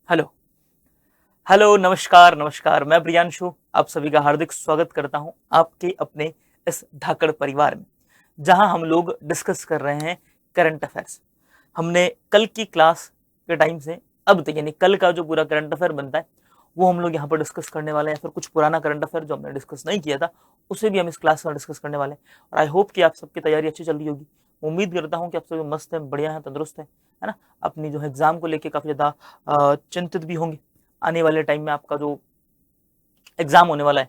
Hello hello नमस्कार नमस्कार। मैं प्रियांशु आप सभी का हार्दिक स्वागत करता हूं आपके अपने इस धाकड़ परिवार में, जहां हम लोग डिस्कस कर रहे हैं करंट अफेयर्स। हमने कल की क्लास के टाइम से अब तक यानी कल का जो पूरा करंट अफेयर बनता है वो हम लोग यहाँ पर डिस्कस करने वाले हैं। फिर कुछ पुराना करंट अफेयर जो हमने डिस्कस नहीं किया था उसे भी हम इस क्लास में डिस्कस करने वाले हैं। और आई होप कि आप सबकी तैयारी अच्छी चल रही होगी। उम्मीद करता हूँ कि आप सभी मस्त हैं, बढ़िया हैं, तंदुरुस्त हैं, है ना। अपनी जो है एग्जाम को लेकर काफी ज्यादा चिंतित भी होंगे। आने वाले टाइम में आपका जो एग्जाम होने वाला है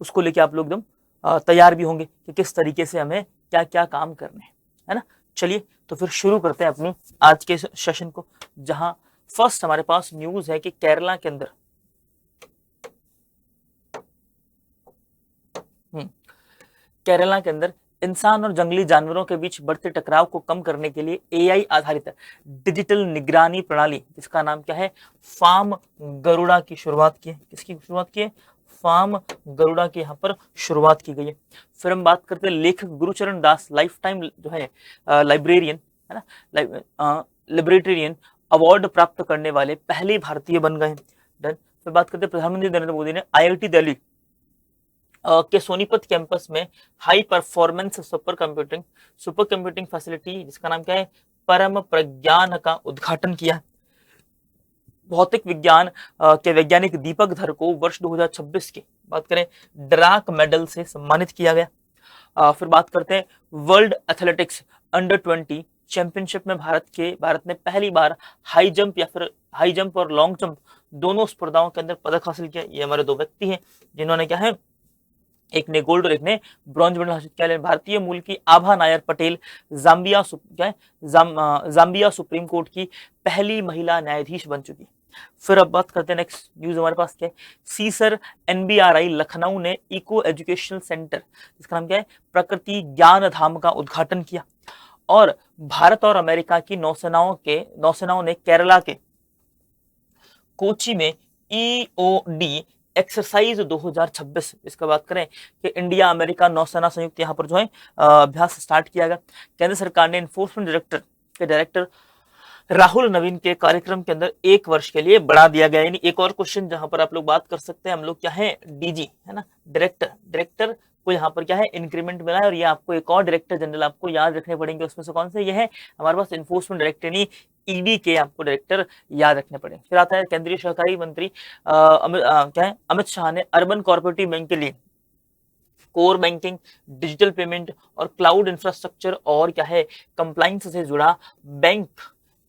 उसको लेके आप लोग एकदम तैयार भी होंगे कि किस तरीके से हमें क्या क्या काम करने हैं, है ना। चलिए तो फिर शुरू करते हैं अपनी आज के सेशन को, जहां फर्स्ट हमारे पास न्यूज है कि केरला के अंदर केरला के अंदर इंसान और जंगली जानवरों के बीच बढ़ते टकराव को कम करने के लिए एआई आधारित डिजिटल निगरानी प्रणाली, जिसका नाम क्या है, फार्म गरुड़ा की शुरुआत की है। किसकी शुरुआत की है? फार्म गरुड़ा की यहाँ पर शुरुआत की गई है। फिर हम बात करते हैं लेखक गुरुचरण दास लाइफ टाइम जो है लाइब्रेरियन, है ना, लिबरेटेरियन अवार्ड प्राप्त करने वाले पहले भारतीय बन गए। देन फिर बात करते हैं प्रधानमंत्री नरेंद्र मोदी ने आईआईटी दिल्ली के सोनीपत कैंपस में high performance super computing facility, जिसका नाम क्या है, परम प्रज्ञान का उद्घाटन किया। भौतिक विज्ञान के वैज्ञानिक दीपक धर को वर्ष 2026 की बात करें ड्राक मेडल से सम्मानित किया गया। फिर बात करते हैं वर्ल्ड एथलेटिक्स अंडर 20 चैंपियनशिप में भारत ने पहली बार हाई जंप और लॉन्ग जंप दोनों स्पर्धाओं के अंदर पदक हासिल किया। ये हमारे दो व्यक्ति हैं जिन्होंने क्या है, एक ने गोल्ड और एक ने ब्रॉन्ज मेडल हासिल किया। भारतीय मूल की Abha Nair Patel Zambia supreme court की पहली महिला न्यायाधीश बन चुकी। फिर अब बात करते हैं नेक्स्ट न्यूज हमारे पास क्या है, सीसर एनबीआरआई लखनऊ ने इको एजुकेशनल सेंटर, जिसका नाम क्या है, प्रकृति ज्ञान धाम का उद्घाटन किया। और भारत और अमेरिका की नौसेनाओं ने केरला के कोची में ईओडी एक्सरसाइज 2026, इसका बात करें कि इंडिया अमेरिका नौसेना संयुक्त यहाँ पर जो है अभ्यास स्टार्ट किया गया। केंद्र सरकार ने एनफोर्समेंट डायरेक्टर राहुल नवीन के कार्यक्रम के अंदर 1 वर्ष के लिए बढ़ा दिया गया। यानी एक और क्वेश्चन जहां पर आप लोग बात कर सकते हैं, हम लोग क्या है, डीजी, है ना, डायरेक्टर को यहाँ पर क्या है, इंक्रीमेंट मिला है। और ये आपको एक और डायरेक्टर जनरल आपको याद रखने पड़ेंगे। उसमें से कौन से? ये है हमारे पास एनफोर्समेंट डायरेक्टर यानी ईडी के आपको डायरेक्टर याद रखने पड़ेंगे। फिर आता है केंद्रीय सहकारी मंत्री अमित शाह ने अर्बन कोऑपरेटिव बैंक के लिए कोर बैंकिंग, डिजिटल पेमेंट और क्लाउड इंफ्रास्ट्रक्चर और क्या है, कंप्लाइंस से जुड़ा बैंक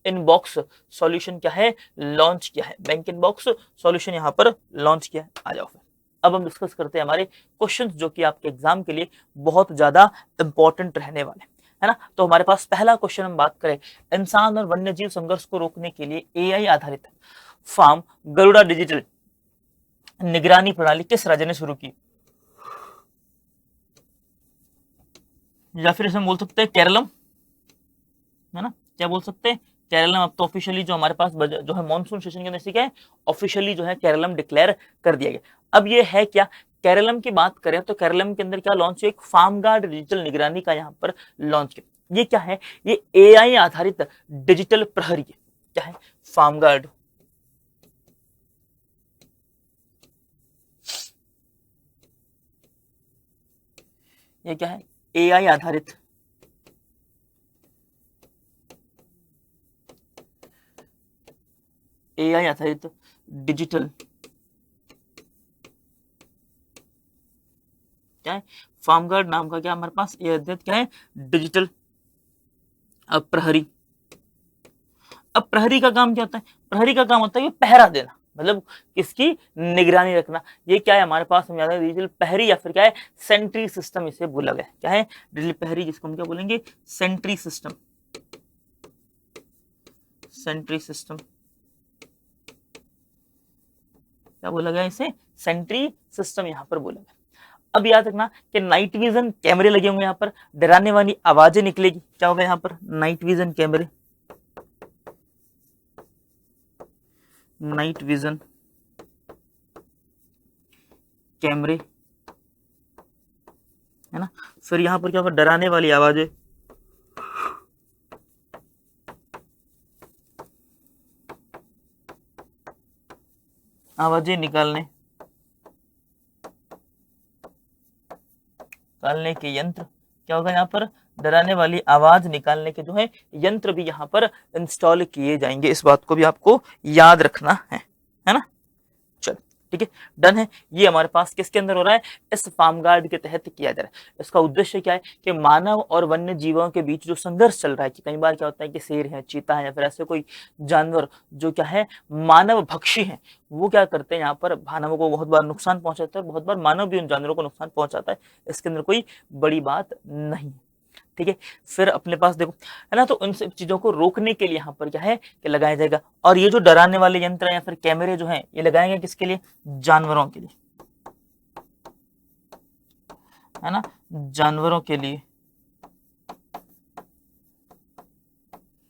इनबॉक्स सॉल्यूशन क्या है, लॉन्च किया है। बैंक इनबॉक्स सॉल्यूशन यहाँ पर लॉन्च किया है। आ जाओ फिर अब हम डिस्कस करते हैं हमारे क्वेश्चंस जो कि आपके एग्जाम के लिए बहुत ज्यादा इंपॉर्टेंट रहने वाले, है ना। तो हमारे पास पहला क्वेश्चन हम बात करें, इंसान और वन्यजीव संघर्ष को रोकने के लिए एआई आधारित फार्म गरुड़ा डिजिटल निगरानी प्रणाली किस राज्य ने शुरू की? या फिर इसे बोल सकते हैं केरलम, है ना, क्या बोल सकते हैं, केरलम। अब तो ऑफिशियली जो हमारे पास जो है मॉनसून सेशन के अंदर क्या है, ऑफिशियली जो है केरलम डिक्लेयर कर दिया गया। अब ये है क्या, केरलम की बात करें तो केरलम के अंदर क्या लॉन्च हुआ, एक फार्म गार्ड डिजिटल निगरानी का यहाँ पर लॉन्च किया। ये क्या है, ये एआई आधारित डिजिटल प्रहरी है। क्या है? Farm guard. ये क्या है? एआई आधारित डिजिटल क्या है, फार्म गार्ड नाम का क्या हमारे पास ये क्या है, डिजिटल प्रहरी। अब प्रहरी का काम क्या होता है? प्रहरी का काम होता है पहरा देना, मतलब किसकी? निगरानी रखना। ये क्या है हमारे पास, हम याद है डिजिटल प्रहरी या फिर क्या है, सेंट्री सिस्टम इसे बोला गया। क्या है? डिजिटल प्रहरी, जिसको हम क्या बोलेंगे, सेंट्री सिस्टम। सेंट्री सिस्टम क्या बोला गया इसे? सेंट्री सिस्टम यहां पर बोला गया। अब याद रखना कि नाइट विजन कैमरे लगे होंगे, यहाँ पर डराने वाली आवाजें निकलेगी। क्या होगा यहाँ पर? नाइट विजन कैमरे, नाइट विजन कैमरे, है ना। फिर यहां पर क्या होगा? डराने वाली आवाजें, आवाजें निकालने के यंत्र, क्या होगा यहाँ पर, डराने वाली आवाज निकालने के जो है यंत्र भी यहाँ पर इंस्टॉल किए जाएंगे। इस बात को भी आपको याद रखना है ना। चलो ठीक है, डन है। ये हमारे पास किसके अंदर हो रहा है, इस फार्म गार्ड के तहत किया जा रहा है। इसका उद्देश्य क्या है कि मानव और वन्य जीवों के बीच जो संघर्ष चल रहा है, कि कई बार क्या होता है कि शेर है, चीता है, या फिर ऐसे कोई जानवर जो क्या है मानव भक्षी है, वो क्या करते हैं यहाँ पर मानवों को बहुत बार नुकसान पहुंचाते हैं, बहुत बार मानव भी उन जानवरों को नुकसान पहुंचाता है। इसके अंदर कोई बड़ी बात नहीं है, ठीक है। फिर अपने पास देखो, है ना, तो उन सब चीजों को रोकने के लिए यहाँ पर क्या है कि लगाया जाएगा। और ये जो डराने वाले यंत्र या फिर कैमरे जो हैं, ये लगाएंगे किसके लिए, जानवरों के लिए, है ना, जानवरों के लिए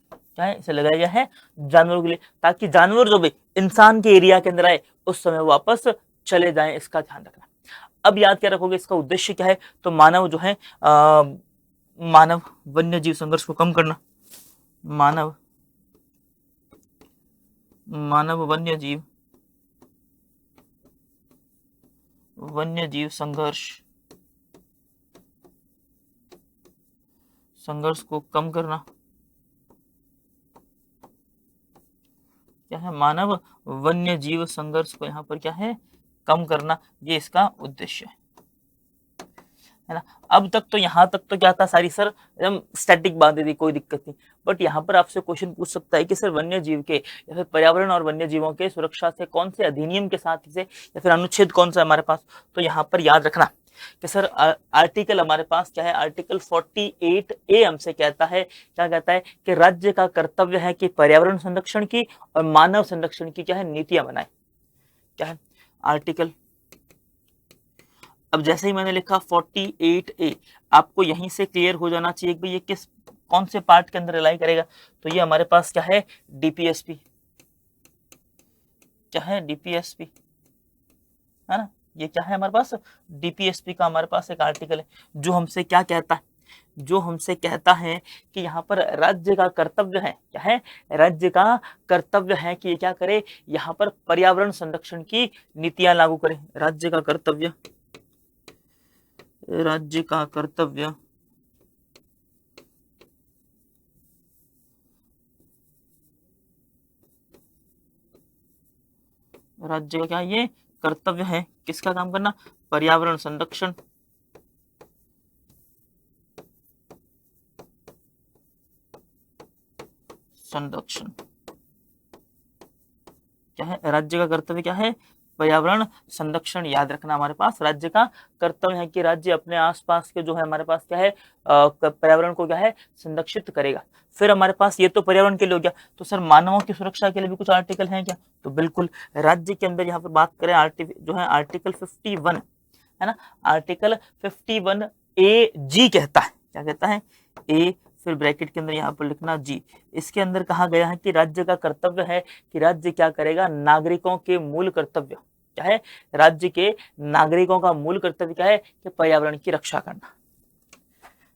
क्या है, इसे लगाया गया है जानवरों के लिए, ताकि जानवर जो भी इंसान के एरिया के अंदर आए उस समय वापस चले जाएं, इसका ध्यान रखना। अब याद क्या रखोगे, इसका उद्देश्य क्या है, तो मानव जो है मानव वन्य जीव संघर्ष को कम करना, मानव वन्य जीव संघर्ष को कम करना, क्या है, मानव वन्य जीव संघर्ष को यहाँ पर क्या है, कम करना, ये इसका उद्देश्य है ना। अब तक तो यहाँ तक तो क्या था, सारी सर एकदम स्टैटिक बातें थी, कोई दिक्कत नहीं। बट यहाँ पर आपसे क्वेश्चन पूछ सकता है कि सर वन्य जीव के या फिर पर्यावरण और वन्य जीवों के सुरक्षा से कौन से अधिनियम के साथ से या फिर अनुच्छेद कौन सा है हमारे पास, तो यहाँ पर याद रखना कि सर आर्टिकल हमारे पास क्या है, आर्टिकल 48A हमसे कहता है, क्या कहता है कि राज्य का कर्तव्य है कि पर्यावरण संरक्षण की और मानव संरक्षण की क्या है नीतियां बनाए, क्या है आर्टिकल। अब जैसे ही मैंने लिखा 48A, आपको यहीं से क्लियर हो जाना चाहिए कि भाई ये कौन से पार्ट के अंदर रिलाई करेगा, तो ये हमारे पास क्या है, डीपीएसपी, क्या है, डीपीएसपी, है ना, ये क्या है हमारे पास, डीपीएसपी का हमारे पास एक आर्टिकल है, जो हमसे क्या कहता है, जो हमसे कहता है कि यहाँ पर राज्य का कर्तव्य है, क्या है, राज्य का कर्तव्य है कि ये क्या करे, यहाँ पर पर्यावरण संरक्षण की नीतियां लागू करे। राज्य का कर्तव्य, राज्य का कर्तव्य, राज्य का क्या ये कर्तव्य है, किसका काम करना, पर्यावरण संरक्षण, क्या है, राज्य का कर्तव्य क्या है, पर्यावरण संरक्षण। याद रखना हमारे पास राज्य का कर्तव्य है कि राज्य अपने आसपास के जो है हमारे पास क्या है पर्यावरण को क्या है संरक्षित करेगा। फिर हमारे पास ये तो पर्यावरण के लिए हो गया, तो सर मानवों की सुरक्षा के लिए भी कुछ आर्टिकल हैं क्या, तो बिल्कुल राज्य के अंदर यहाँ पर बात करें जो है आर्टिकल 51 है ना, आर्टिकल 51A कहता है, क्या कहता है, ए फिर ब्रैकेट के अंदर यहाँ पर लिखना जी। इसके अंदर कहा गया है कि राज्य का कर्तव्य है कि राज्य क्या करेगा, नागरिकों के मूल कर्तव्य, क्या है, राज्य के नागरिकों का मूल कर्तव्य क्या है कि पर्यावरण की रक्षा करना,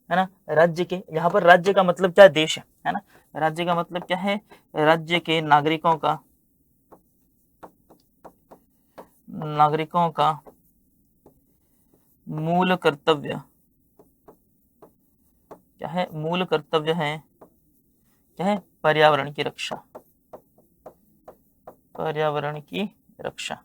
है ना। राज्य के, यहाँ पर राज्य का मतलब क्या है, देश है ना, राज्य का मतलब क्या है, राज्य के नागरिकों का मूल कर्तव्य, क्या है, मूल कर्तव्य है, क्या है, पर्यावरण की रक्षा, पर्यावरण की रक्षा,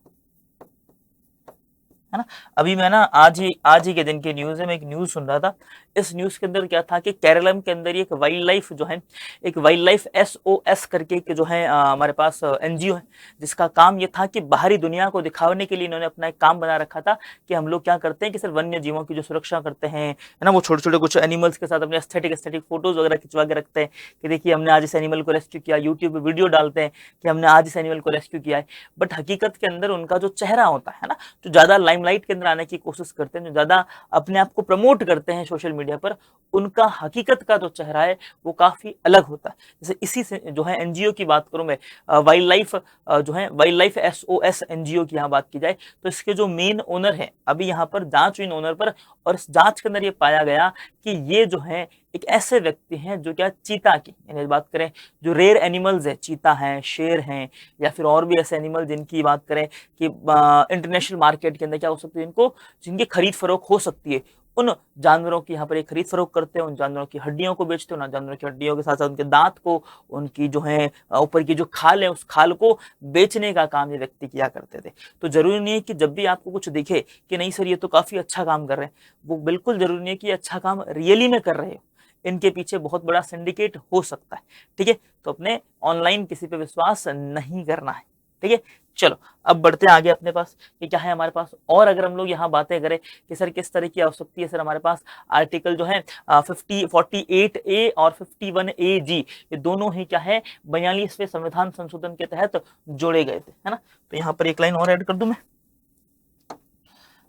है ना। अभी मैं ना आज ही के दिन की न्यूज है, मैं एक न्यूज सुन रहा था। इस न्यूज के अंदर क्या था कि केरलम के अंदर एक वाइल्ड लाइफ जो है, एक वाइल्ड लाइफ SOS करके के जो है हमारे पास NGO है, जिसका काम ये था कि बाहरी दुनिया को दिखाने के लिए इन्होंने अपना एक काम बना रखा था कि हम लोग क्या करते हैं कि सिर्फ वन्य जीवों की जो सुरक्षा करते हैं, है ना, वो छोटे छोटे कुछ एनिमल्स के साथ अपने एस्थेटिक फोटोज वगैरह खिंचवा के रखते हैं कि देखिए हमने आज इस एनिमल को रेस्क्यू किया, यूट्यूब पे वीडियो डालते हैं कि हमने आज इस एनिमल को रेस्क्यू किया है। बट हकीकत के अंदर उनका जो चेहरा होता है ना, जो ज्यादा लाइम लाइमलाइट के अंदर आने की कोशिश करते हैं, जो ज्यादा अपने आप को प्रमोट करते हैं सोशल मीडिया पर, उनका हकीकत का जो चेहरा है वो काफी अलग होता है। जैसे इसी से जो है एनजीओ की बात करूं मैं, वाइल्ड लाइफ जो है वाइल्ड लाइफ SOS एनजीओ की यहाँ बात की जाए तो इसके जो मेन ओनर है, अभी यहाँ पर जांच हुई ओनर पर, और इस जांच के अंदर ये पाया गया कि ये जो है एक ऐसे व्यक्ति हैं जो क्या चीता की, यानी बात करें जो रेयर एनिमल्स है, चीता है, शेर हैं, या फिर और भी ऐसे एनिमल जिनकी बात करें कि इंटरनेशनल मार्केट के अंदर क्या हो सकती है, इनको जिनकी खरीद फरोख्त हो सकती है, उन जानवरों की यहाँ पर एक खरीद फरोख्त करते हैं, उन जानवरों की हड्डियों को बेचते हैं, उन जानवरों की हड्डियों के साथ साथ उनके दांत को, उनकी जो है ऊपर की जो खाल है उस खाल को बेचने का काम ये व्यक्ति किया करते थे। तो जरूरी नहीं है कि जब भी आपको कुछ दिखे कि नहीं सर ये तो काफी अच्छा काम कर रहे हैं, वो बिल्कुल जरूरी नहीं है कि अच्छा काम रियली में कर रहे हो, इनके पीछे बहुत बड़ा सिंडिकेट हो सकता है। ठीक है, तो अपने ऑनलाइन किसी पे विश्वास नहीं करना है। ठीक है, चलो अब बढ़ते हैं आगे अपने पास कि क्या है हमारे पास। और अगर हम लोग यहाँ बातें करें कि सर किस तरह की आवश्यकता है, सर हमारे पास आर्टिकल जो है 48A और 51AG, ये दोनों ही क्या है 42वें संविधान संशोधन के तहत जोड़े गए थे, है ना। तो यहाँ पर एक लाइन और ऐड कर दूं मैं,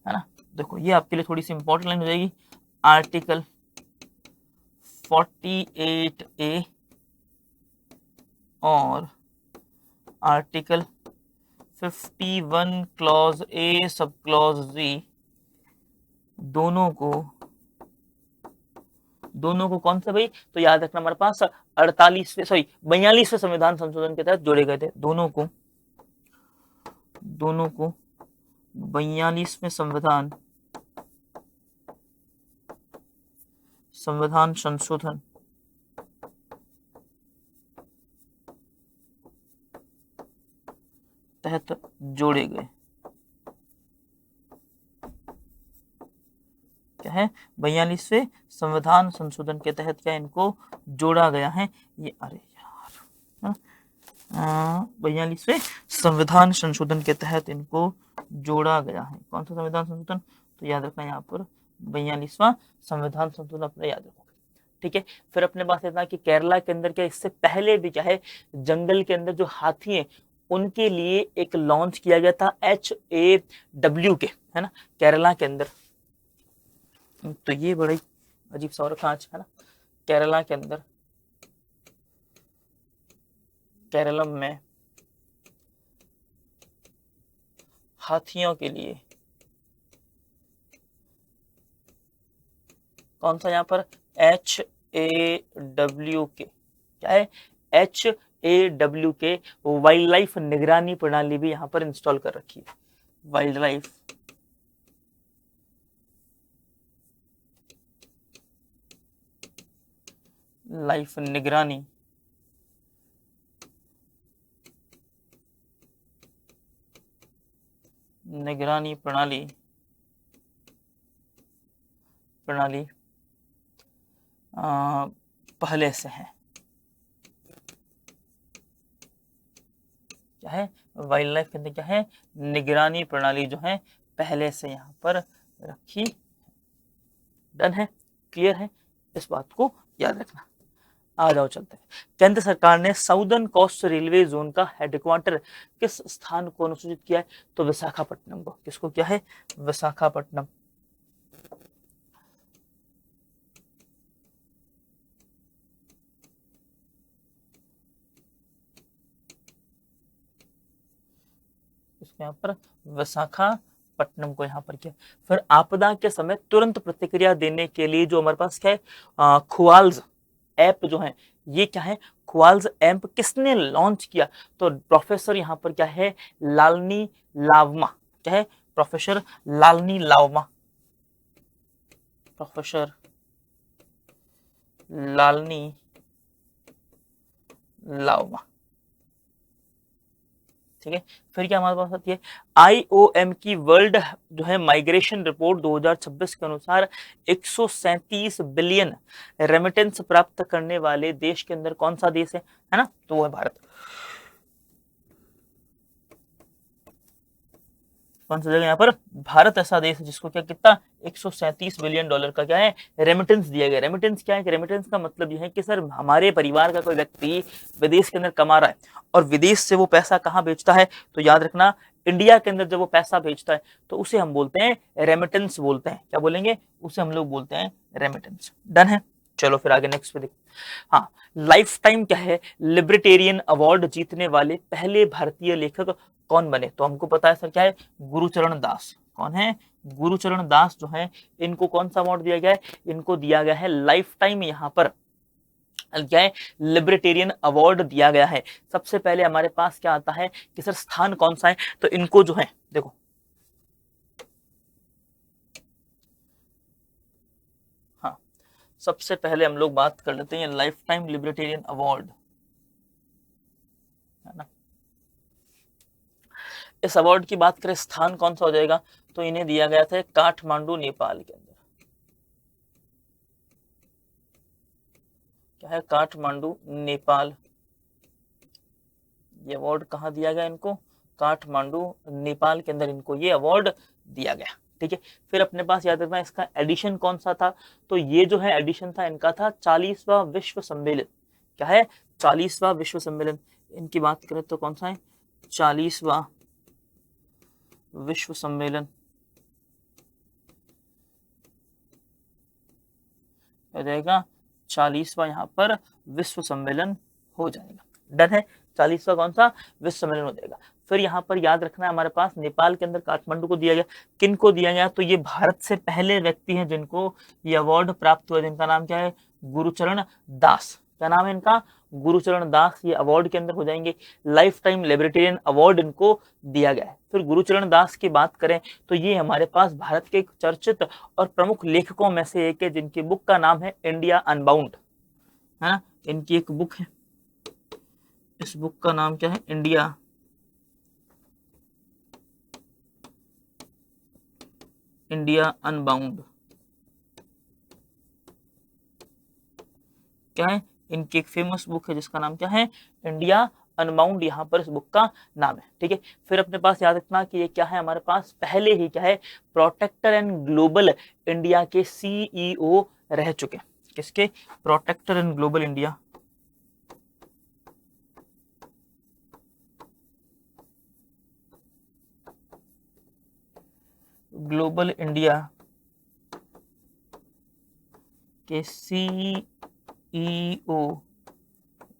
है ना। देखो ये आपके लिए थोड़ी सी इंपॉर्टेंट लाइन हो जाएगी, आर्टिकल 48A और article 51 clause A sub clause Z, दोनों को कौन सा भाई, तो याद रखना हमारे पास 42वें संविधान संशोधन के तहत जोड़े गए थे। दोनों को 42वें संविधान संशोधन तहत जोड़े गए। क्या है 42वें संविधान संशोधन के तहत क्या इनको जोड़ा गया है। ये अरे यार 42वें संविधान संशोधन के तहत इनको जोड़ा गया है। कौन सा संविधान संशोधन, तो याद रखना यहाँ पर 42वां संविधान संशोधन अपने याद रखोगे। ठीक है, फिर अपने पास इतना कि केरला के अंदर क्या इससे पहले भी क्या है जंगल के अंदर जो हाथी हैं उनके लिए एक लॉन्च किया गया था HAWK, है ना, केरला के अंदर। तो ये बड़ी अजीब सा और कांच है ना, केरला के अंदर, केरलम में हाथियों के लिए कौन सा यहाँ पर HAWK, क्या है HAWK वाइल्ड लाइफ निगरानी प्रणाली भी यहाँ पर इंस्टॉल कर रखी है। वाइल्ड लाइफ निगरानी प्रणाली पहले से है। क्या है वाइल्ड लाइफ के अंदर क्या है निगरानी प्रणाली जो है पहले से यहाँ पर रखी। डन है, क्लियर है, इस बात को याद रखना। आ जाओ चलते हैं। केंद्र सरकार ने साउदर्न कोस्ट रेलवे जोन का हेडक्वार्टर किस स्थान को अनुसूचित किया है, तो विशाखापट्टनम को। किसको क्या है, विशाखापट्टनम। यहाँ पर विशाखापट्टनम को यहाँ पर क्या। फिर आपदा के समय तुरंत प्रतिक्रिया देने के लिए जो हमारे पास क्या है खुआल्स ऐप जो है, ये क्या है खुआल्स ऐप किसने लॉन्च किया, तो प्रोफेसर यहाँ पर क्या है लालनी लावमा। क्या है प्रोफेसर लालनी लावमा, प्रोफेसर लालनी लावमा। ठीक है, फिर क्या हमारे पास आती है IOM की वर्ल्ड जो है माइग्रेशन रिपोर्ट 2026 के अनुसार 137 बिलियन रेमिटेंस प्राप्त करने वाले देश के अंदर कौन सा देश है ना, तो वो है भारत। कौन सा जगह यहाँ पर भारत ऐसा देश है जिसको क्या कितना 137 बिलियन डॉलर का क्या है रेमिटेंस दिया गया। रेमिटेंस क्या है कि रेमिटेंस का मतलब यह है कि सर हमारे परिवार का कोई व्यक्ति विदेश के अंदर कमा रहा है और विदेश से वो पैसा कहाँ भेजता है, तो याद रखना इंडिया के अंदर जब वो पैसा भेजता है तो उसे हम बोलते हैं रेमिटेंस बोलते हैं। क्या बोलेंगे? उसे हम लोग बोलते हैं रेमिटेंस। डन है। चलो फिर आगे नेक्स्ट पे देखो। हाँ, लाइफ टाइम क्या है, लिबर्टेरियन अवार्ड जीतने वाले पहले भारतीय लेखक कौन बने? तो हमको पता है सर क्या है, गुरुचरण दास। कौन है? गुरुचरण दास जो है, इनको कौन सा अवार्ड दिया गया है? इनको दिया गया है लाइफ टाइम, यहाँ पर क्या है, लिबर्टेरियन अवार्ड दिया गया है। सबसे पहले हमारे पास क्या आता है कि सर स्थान कौन सा है, तो इनको जो है देखो, हाँ, सबसे पहले हम लोग बात कर लेते हैं लाइफ टाइम लिबर्टेरियन अवार्ड, है ना। इस अवार्ड की बात करें, स्थान कौन सा हो जाएगा, तो इन्हें दिया गया था काठमांडू नेपाल के अंदर। क्या है? काठमांडू नेपाल। ये अवार्ड कहाँ दिया गया इनको? काठमांडू नेपाल के अंदर इनको ये अवार्ड दिया गया। ठीक है, फिर अपने पास याद रखना इसका एडिशन कौन सा था, तो ये जो है एडिशन था इनका था 40वां विश्व सम्मेलन। क्या है? 40वां विश्व सम्मेलन। इनकी बात करें तो कौन सा है? 40वां विश्व सम्मेलन हो जाएगा, 40वां यहाँ पर विश्व सम्मेलन हो जाएगा। डन है, 40वां कौन सा विश्व सम्मेलन हो जाएगा। फिर यहाँ पर याद रखना है हमारे पास नेपाल के अंदर काठमांडू को दिया गया। किन को दिया गया? तो ये भारत से पहले व्यक्ति हैं जिनको ये अवार्ड प्राप्त हुआ, जिनका नाम क्या है? गुरुचरण दास। क्या नाम है इनका? गुरुचरण दास। ये अवार्ड के अंदर हो जाएंगे। लाइफ टाइम लिबर्टेरियन अवार्ड इनको दिया गया है। फिर गुरुचरण दास की बात करें तो ये हमारे पास भारत के चर्चित और प्रमुख लेखकों में से एक है, जिनकी बुक का नाम है इंडिया अनबाउंड, है ना। इनकी एक बुक है, इस बुक का नाम क्या है? India unbound. क्या है? इनकी एक फेमस बुक है जिसका नाम क्या है? इंडिया अनबाउंड, यहाँ पर इस बुक का नाम है। ठीक है, फिर अपने पास याद रखना कि ये क्या है, हमारे पास पहले ही क्या है, प्रोटेक्टर एंड ग्लोबल इंडिया के सीईओ रह चुके। किसके? Protector and global India, global India के सीईओ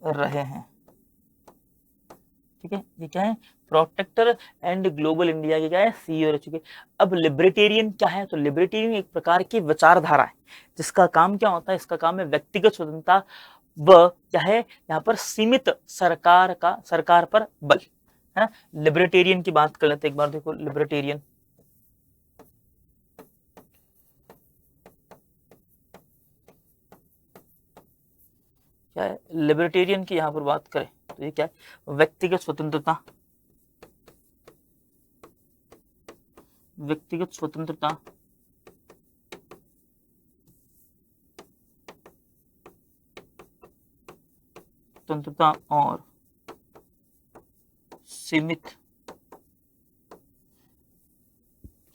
रहे हैं। ठीक है, ये क्या है? प्रोटेक्टर एंड ग्लोबल इंडिया के क्या है? सीईओ रह चुके। अब लिबर्टेरियन क्या है? तो लिबर्टेरियन एक प्रकार की विचारधारा है जिसका काम क्या होता है? इसका काम है व्यक्तिगत स्वतंत्रता व क्या है, यहाँ पर सीमित सरकार पर बल, है ना। लिबर्टेरियन की बात कर लेते एक बार, देखो लिबर्टेरियन क्या है? लिबर्टेरियन की यहाँ पर बात करें तो ये क्या है? व्यक्तिगत स्वतंत्रता, व्यक्तिगत स्वतंत्रता स्वतंत्रता और सीमित,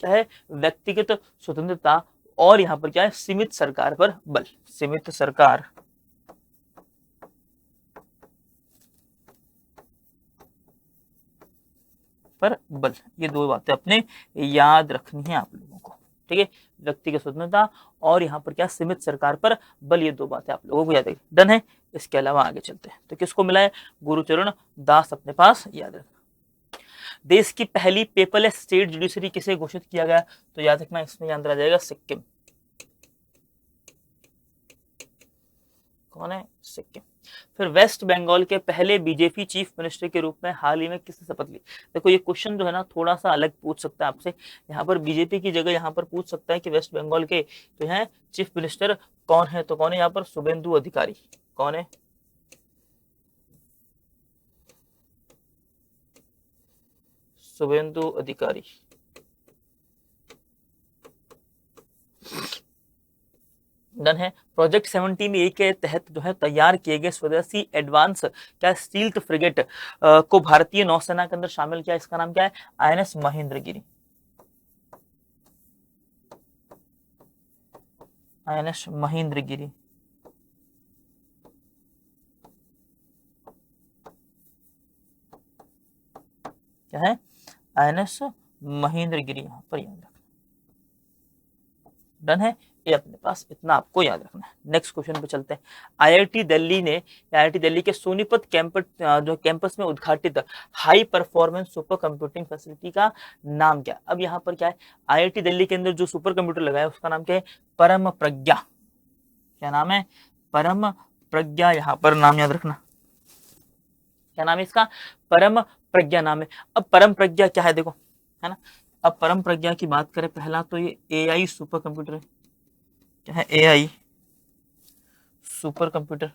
क्या है? व्यक्तिगत स्वतंत्रता और यहाँ पर क्या है? सीमित सरकार पर बल, सीमित सरकार पर बल। ये दो बातें अपने याद रखनी है आप लोगों को। ठीक है, व्यक्तिगत स्वतंत्रता और यहाँ पर क्या? सीमित सरकार पर बल। ये दो बातें आप लोगों को याद रखनी। डन है। इसके अलावा आगे चलते हैं, तो किसको मिला है? गुरुचरण दास अपने पास याद रखना। देश की पहली पेपरलेस स्टेट जुडिशरी किसे घोषित किया गया? तो याद रखना, इसमें याद आ जाएगा सिक्किम। कौन है? सिक्किम। फिर वेस्ट बंगाल के पहले बीजेपी चीफ मिनिस्टर के रूप में हाल ही में किसने शपथ ली? देखो ये क्वेश्चन जो है ना थोड़ा सा अलग पूछ सकता है आपसे। यहाँ पर बीजेपी की जगह यहाँ पर पूछ सकता है कि वेस्ट बंगाल के तो है चीफ मिनिस्टर कौन है? तो कौन है यहाँ पर? शुभेंदु अधिकारी। कौन है? शुभेंदु अधिकारी। डन है। प्रोजेक्ट 17A के तहत जो है तैयार किए गए स्वदेशी एडवांस क्या स्टील्थ फ्रिगेट को भारतीय नौसेना के अंदर शामिल किया। इसका नाम क्या है? आईएनएस महेंद्रगिरी। आईएनएस महेंद्रगिरी। क्या है? INS महेंद्रगिरी, यहाँ पर याद रखना। डन है, ये अपने पास इतना आपको याद रखना है। नेक्स्ट क्वेश्चन पे चलते हैं। IIT दिल्ली के सोनीपत कैंपस में उद्घाटित high performance super computing facility का नाम क्या? अब यहाँ पर क्या है, IIT दिल्ली के अंदर जो सुपर कंप्यूटर लगा है उसका नाम क्या है? परम प्रज्ञा। क्या नाम है? परम प्रज्ञा, यहाँ पर नाम याद रखना। क्या नाम है इसका? परम प्रज्ञा नाम है। अब परम प्रज्ञा क्या है देखो, है ना। अब परम प्रज्ञा की बात करें, पहला तो ये AI सुपर कंप्यूटर है। क्या है? AI super computer.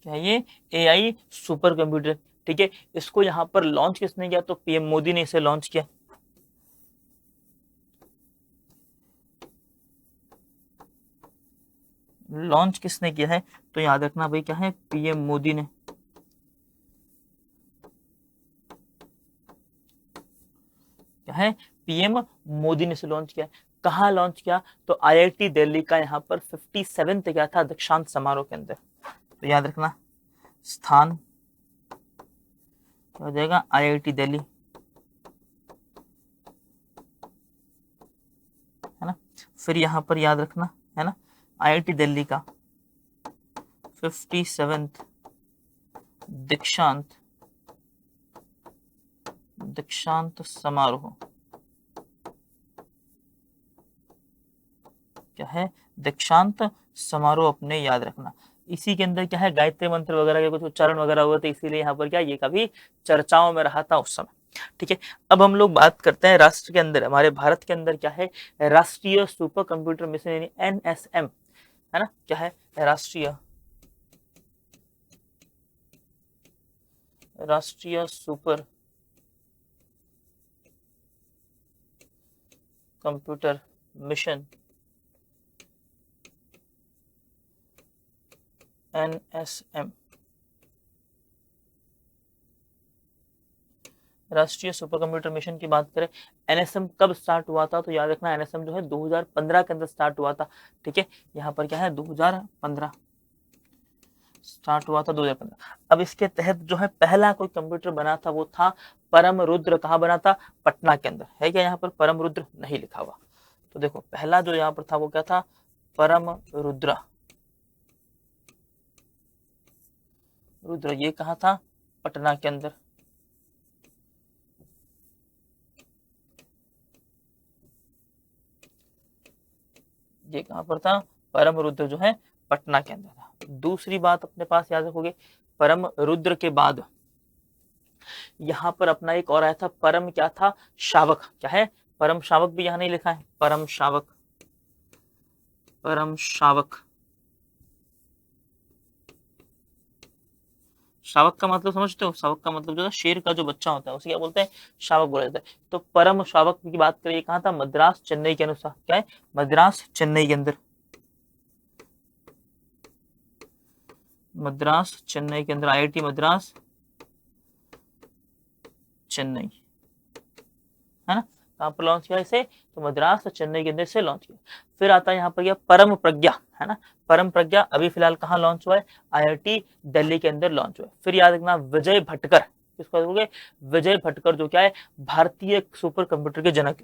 क्या है ये? AI सुपर कंप्यूटर, ठीक है। इसको यहाँ पर लॉन्च किसने किया? तो PM मोदी ने इसे लॉन्च किया। लॉन्च किसने किया है? तो याद रखना भाई, क्या है? PM मोदी ने। क्या है? PM मोदी ने इसे लॉन्च किया। कहाँ लॉन्च किया? तो IIT दिल्ली का यहाँ पर 57th क्या था? दीक्षांत समारोह के अंदर। तो याद रखना स्थान क्या हो जाएगा? IIT दिल्ली, है ना। फिर यहाँ पर याद रखना, है ना, IIT दिल्ली का 57th दीक्षांत समारोह। क्या है? दीक्षांत समारोह अपने याद रखना। इसी के अंदर क्या है, गायत्री मंत्र वगैरह के कुछ उच्चारण वगैरह हुए थे, इसीलिए यहाँ पर क्या ये कभी चर्चाओं में रहा था उस समय। ठीक है, अब हम लोग बात करते हैं राष्ट्र के अंदर, हमारे भारत के अंदर क्या है, राष्ट्रीय सुपर कंप्यूटर मिशन यानी NSM, है ना। क्या है? राष्ट्रीय सुपर कंप्यूटर मिशन NSM, राष्ट्रीय सुपर कंप्यूटर मिशन की बात करें, NSM कब स्टार्ट हुआ था? तो याद रखना NSM जो है 2015 के अंदर स्टार्ट हुआ था। ठीक है, यहाँ पर क्या है 2015 स्टार्ट हुआ था, 2015। अब इसके तहत जो है पहला कोई कंप्यूटर बना था वो था परम रुद्र। कहाँ बना था? पटना के अंदर। है क्या यहाँ पर परम रुद्र? नहीं लिखा हुआ। तो देखो पहला जो यहाँ पर था वो क्या था? परम रुद्र। ये कहाँ था? पटना के अंदर। ये कहाँ पर था? परम रुद्र जो है पटना के अंदर था। दूसरी बात अपने पास याद रखोगे, परम रुद्र के बाद यहाँ पर अपना एक और आया था, परम क्या था? शावक। क्या है? परम शावक भी यहाँ नहीं लिखा है, परम शावक। शावक का मतलब समझते हो? शावक का मतलब जो है शेर का जो बच्चा होता है उसे क्या बोलते हैं? शावक बोला जाता है। तो परम शावक की बात करें, कहाँ था? मद्रास चेन्नई के अनुसार। क्या है? मद्रास चेन्नई के अंदर। मद्रास चेन्नई के अंदर, IIT मद्रास चेन्नई, है ना। कहाँ पर लॉन्च किया इसे? तो मद्रास और चेन्नई के अंदर से लॉन्च किया। फिर आता है यहाँ पर क्या? परम प्रज्ञा, है ना। परम प्रज्ञा अभी फिलहाल कहाँ लॉन्च हुआ है? IIT दिल्ली के अंदर लॉन्च हुआ है। फिर याद रखना विजय भटकर। किसको देखोगे? विजय भटकर जो क्या है, भारतीय सुपर कंप्यूटर के जनक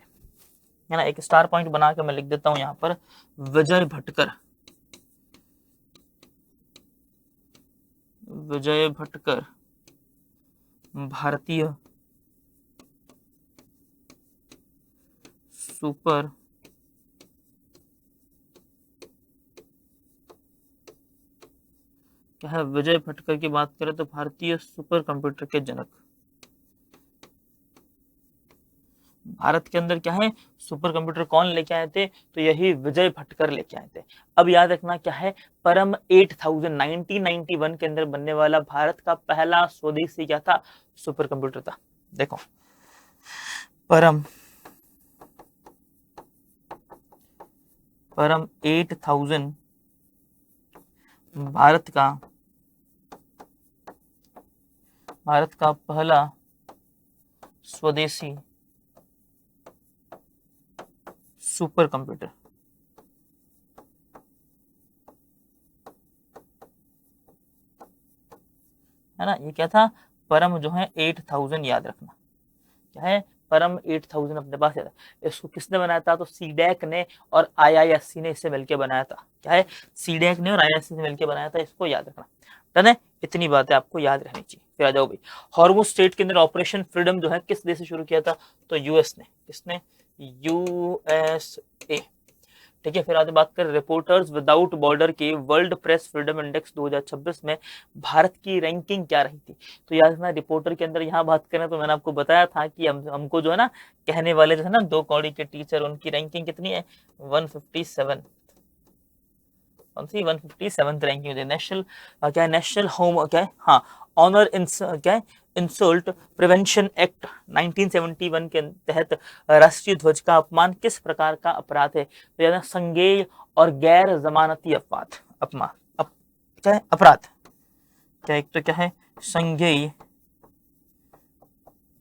है ना। एक स्टार पॉइंट बना के मैं लिख देता हूँ यहाँ पर, विजय भटकर। विजय भटकर भारतीय सुपर क्या है? विजय भटकर की बात करें तो भारतीय सुपर कंप्यूटर के जनक। भारत के अंदर क्या है, सुपर कंप्यूटर कौन लेके आए थे? तो यही विजय भटकर लेके आए थे। अब याद रखना क्या है, परम 8000 1991 के अंदर बनने वाला भारत का पहला स्वदेशी क्या था? सुपर कंप्यूटर था। देखो परम 8000 भारत का पहला स्वदेशी सुपर कंप्यूटर, है ना। ये क्या था, परम जो है 8000 याद रखना, क्या है, परम 8000 अपने पास है। इसको किसने बनाया था, तो सीडैक ने और आईआईएससी ने इससे मिलकर बनाया था। क्या है, सीडैक ने और आईआईएससी ने मिलकर बनाया था, इसको याद रखना। डन है, इतनी बातें आपको याद रहनी चाहिए। फिर आ जाओ भाई, हॉर्मुज स्ट्रेट के अंदर ऑपरेशन फ्रीडम जो है किस देश से शुरू किया था, तो यूएस ने। किसने, यूएसए। ठीक है, फिर आगे बात करें रिपोर्टर्स विदाउट बॉर्डर के वर्ल्ड प्रेस फ्रीडम इंडेक्स 2026 में भारत की रैंकिंग क्या रही थी। तो याद रखना, रिपोर्टर के अंदर यहाँ बात करें तो मैंने आपको बताया था कि हमको जो है ना, कहने वाले जो है ना 2 कौड़ी के टीचर, उनकी रैंकिंग कितनी है, 157। कौन सी, 157 रैंकिंग है। नेशनल क्या है, नेशनल होम क्या है, हाँ, ऑनर क्या है, इंसल्ट प्रिवेंशन एक्ट 1971 के तहत राष्ट्रीय ध्वज का अपमान किस प्रकार का अपराध है, तो यानी संज्ञेय और गैर जमानती अपराध, अपमान क्या है, अपराध। क्या, एक तो क्या है, संज्ञेय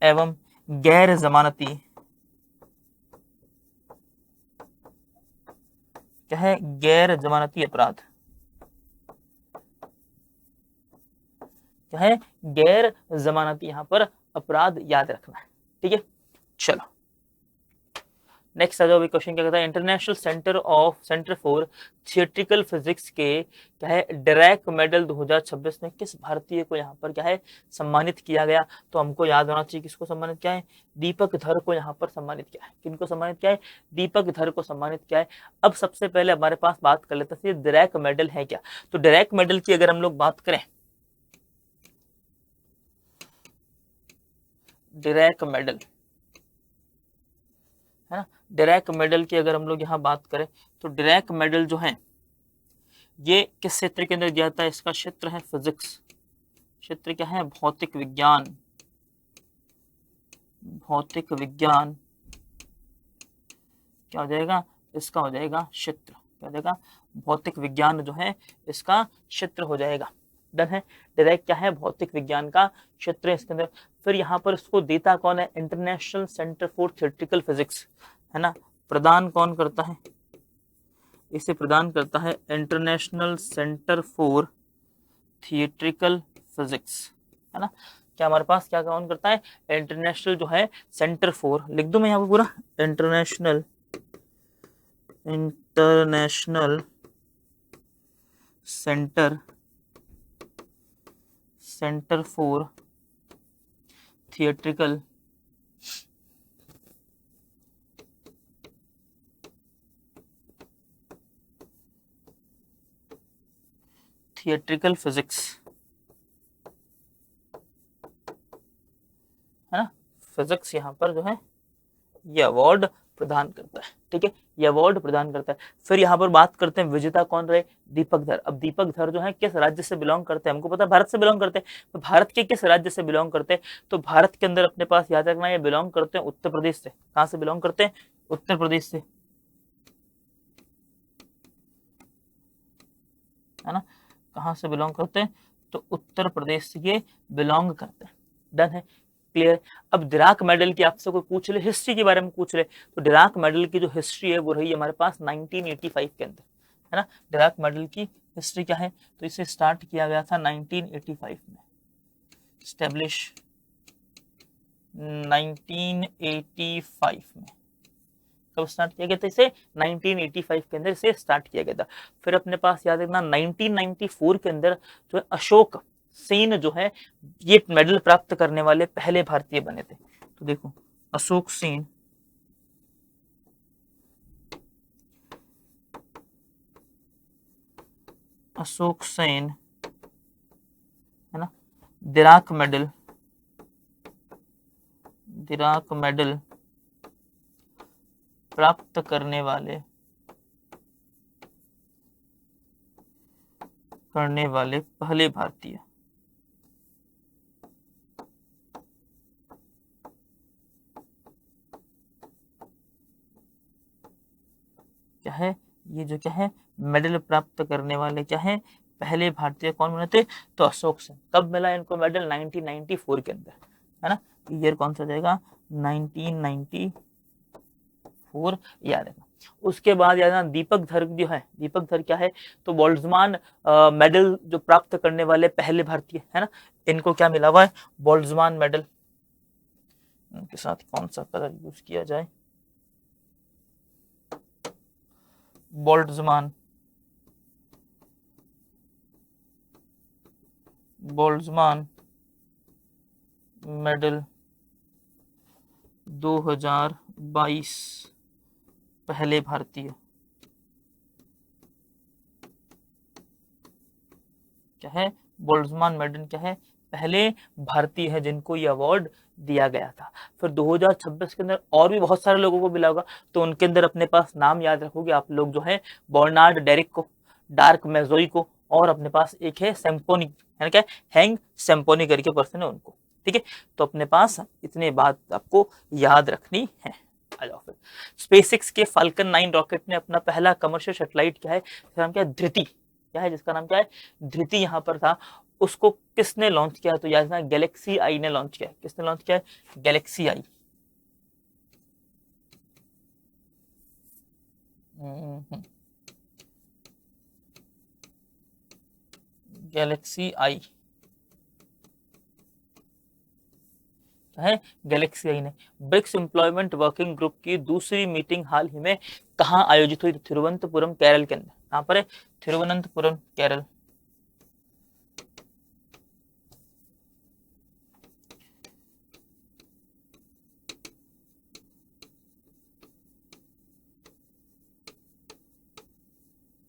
एवं गैर जमानती, क्या है, गैर जमानती अपराध, क्या है, गैर जमानती यहाँ पर अपराध याद रखना है। ठीक है, चलो नेक्स्ट आ जाओ। क्वेश्चन क्या कहता है, international centre for theoretical physics के क्या है, डैरेक मेडल 2026 में किस भारतीय को यहाँ पर क्या है, सम्मानित किया गया। तो हमको याद होना चाहिए किसको सम्मानित किया है, दीपक धर को यहाँ पर सम्मानित किया है। किनको सम्मानित किया है, दीपक धर को सम्मानित किया है। अब सबसे पहले हमारे पास बात कर लेते हैं डैरेक मेडल है क्या। तो डैरेक मेडल की अगर हम लोग बात करें, डैरेक मेडल, है ना, डैरेक मेडल की अगर हम लोग यहाँ बात करें तो डैरेक मेडल जो है ये किस क्षेत्र के अंदर दिया जाता है, इसका क्षेत्र है फिजिक्स, क्षेत्र क्या है, भौतिक विज्ञान, भौतिक विज्ञान क्या हो जाएगा, इसका हो जाएगा क्षेत्र, क्या हो जाएगा, भौतिक विज्ञान जो है इसका क्षेत्र हो जाएगा। डन है, डैरेक क्या है, भौतिक विज्ञान का क्षेत्र है इसके अंदर। फिर यहाँ पर इसको देता कौन है, international centre for theoretical physics, है ना, प्रदान कौन करता है, इसे प्रदान करता है international centre for theoretical physics, है ना। क्या हमारे पास क्या कौन करता है, इंटरनेशनल जो है सेंटर फॉर, लिख दूं मैं यहाँ पे पूरा, international centre for theoretical physics, है ना, फिजिक्स यहाँ पर जो है ये अवार्ड प्रदान करता है। ठीक है, ये अवार्ड प्रदान करता है। फिर यहाँ पर बात करते हैं विजेता कौन रहे, दीपक धर। अब दीपक धर जो है किस राज्य से बिलोंग करते हैं, हमको पता है भारत से बिलोंग करते हैं, तो भारत के किस राज्य से बिलोंग करते हैं, तो भारत के अंदर अपने पास याद रखना ये बिलोंग करते हैं उत्तर प्रदेश से। कहाँ से बिलोंग करते हैं, उत्तर प्रदेश से, है ना, कहाँ से बिलोंग करते हैं, तो उत्तर प्रदेश से ये बिलोंग करते हैं। डन है, क्लियर। अब डिराक मेडल की आपसे कोई पूछ ले, हिस्ट्री के बारे में पूछ ले, तो डिराक मेडल की जो हिस्ट्री है वो रही हमारे पास 1985 के अंदर, है ना। डिराक मेडल की हिस्ट्री क्या है, तो इसे स्टार्ट किया गया था 1985 में, स्टेब्लिश 1985 में, कब स्टार्ट किया गया था इसे, 1985 के अंदर इसे स्टार्ट किया गया था। फिर अपने पास याद रखना 1994 के अंदर जो है अशोक सेन जो है ये मेडल प्राप्त करने वाले पहले भारतीय बने थे। तो देखो अशोक सेन, अशोक सेन, है ना, डिराक मेडल, डिराक मेडल प्राप्त करने वाले पहले भारतीय। क्या है, ये जो क्या है मेडल प्राप्त करने वाले क्या है पहले भारतीय कौन बने थे, तो अशोक सेन। कब मिला इनको मेडल, 1994 के अंदर, है ना। ईयर कौन सा जाएगा, 1994 याद रखना। उसके बाद यहाँ दीपक धर जो है, दीपक धर क्या है, तो बोल्ट्जमान मेडल जो प्राप्त करने वाले पहले भारतीय है ना, इनको क्या मिला हुआ है, बोल्ट्जमान मेडल। उनके साथ कौन सा कलर यूज किया जाए, बोल्ट्जमान, बोल्ट्जमान मेडल 2022 पहले भारतीय, क्या है, बोल्ट्जमान मेडल क्या है, पहले भारतीय है जिनको ये अवार्ड दिया गया था। फिर 2026 के अंदर और भी बहुत सारे लोगों को मिला होगा, तो उनके अंदर अपने पास नाम याद रखोगे आप लोग जो है, बर्नार्ड डेरिक को, डार्क मेजोई को, और अपने पास एक है सेम्पोनी, है ना, क्या हैंग सेम्पोनी करके पर्सन है उनको, ठीक है। तो अपने पास इतने बात आपको याद रखनी है। आ जाओ फिर, स्पेसएक्स के फाल्कन 9 रॉकेट ने अपना पहला कमर्शियल सैटेलाइट क्या है, जिसका नाम क्या है, धृति, क्या है, जिसका नाम क्या है, धृति यहाँ पर था, उसको किसने लॉन्च किया, तो याद रखना गैलेक्सी आई ने लॉन्च किया। किसने लॉन्च किया है, गैलेक्सी आई। गैलेक्सी आई है, गैलेक्सी आई ने। ब्रिक्स एम्प्लॉयमेंट वर्किंग ग्रुप की दूसरी मीटिंग हाल ही में कहाँ आयोजित हुई, तिरुवनंतपुरम केरल के अंदर। कहाँ पर है, तिरुवनंतपुरम केरल।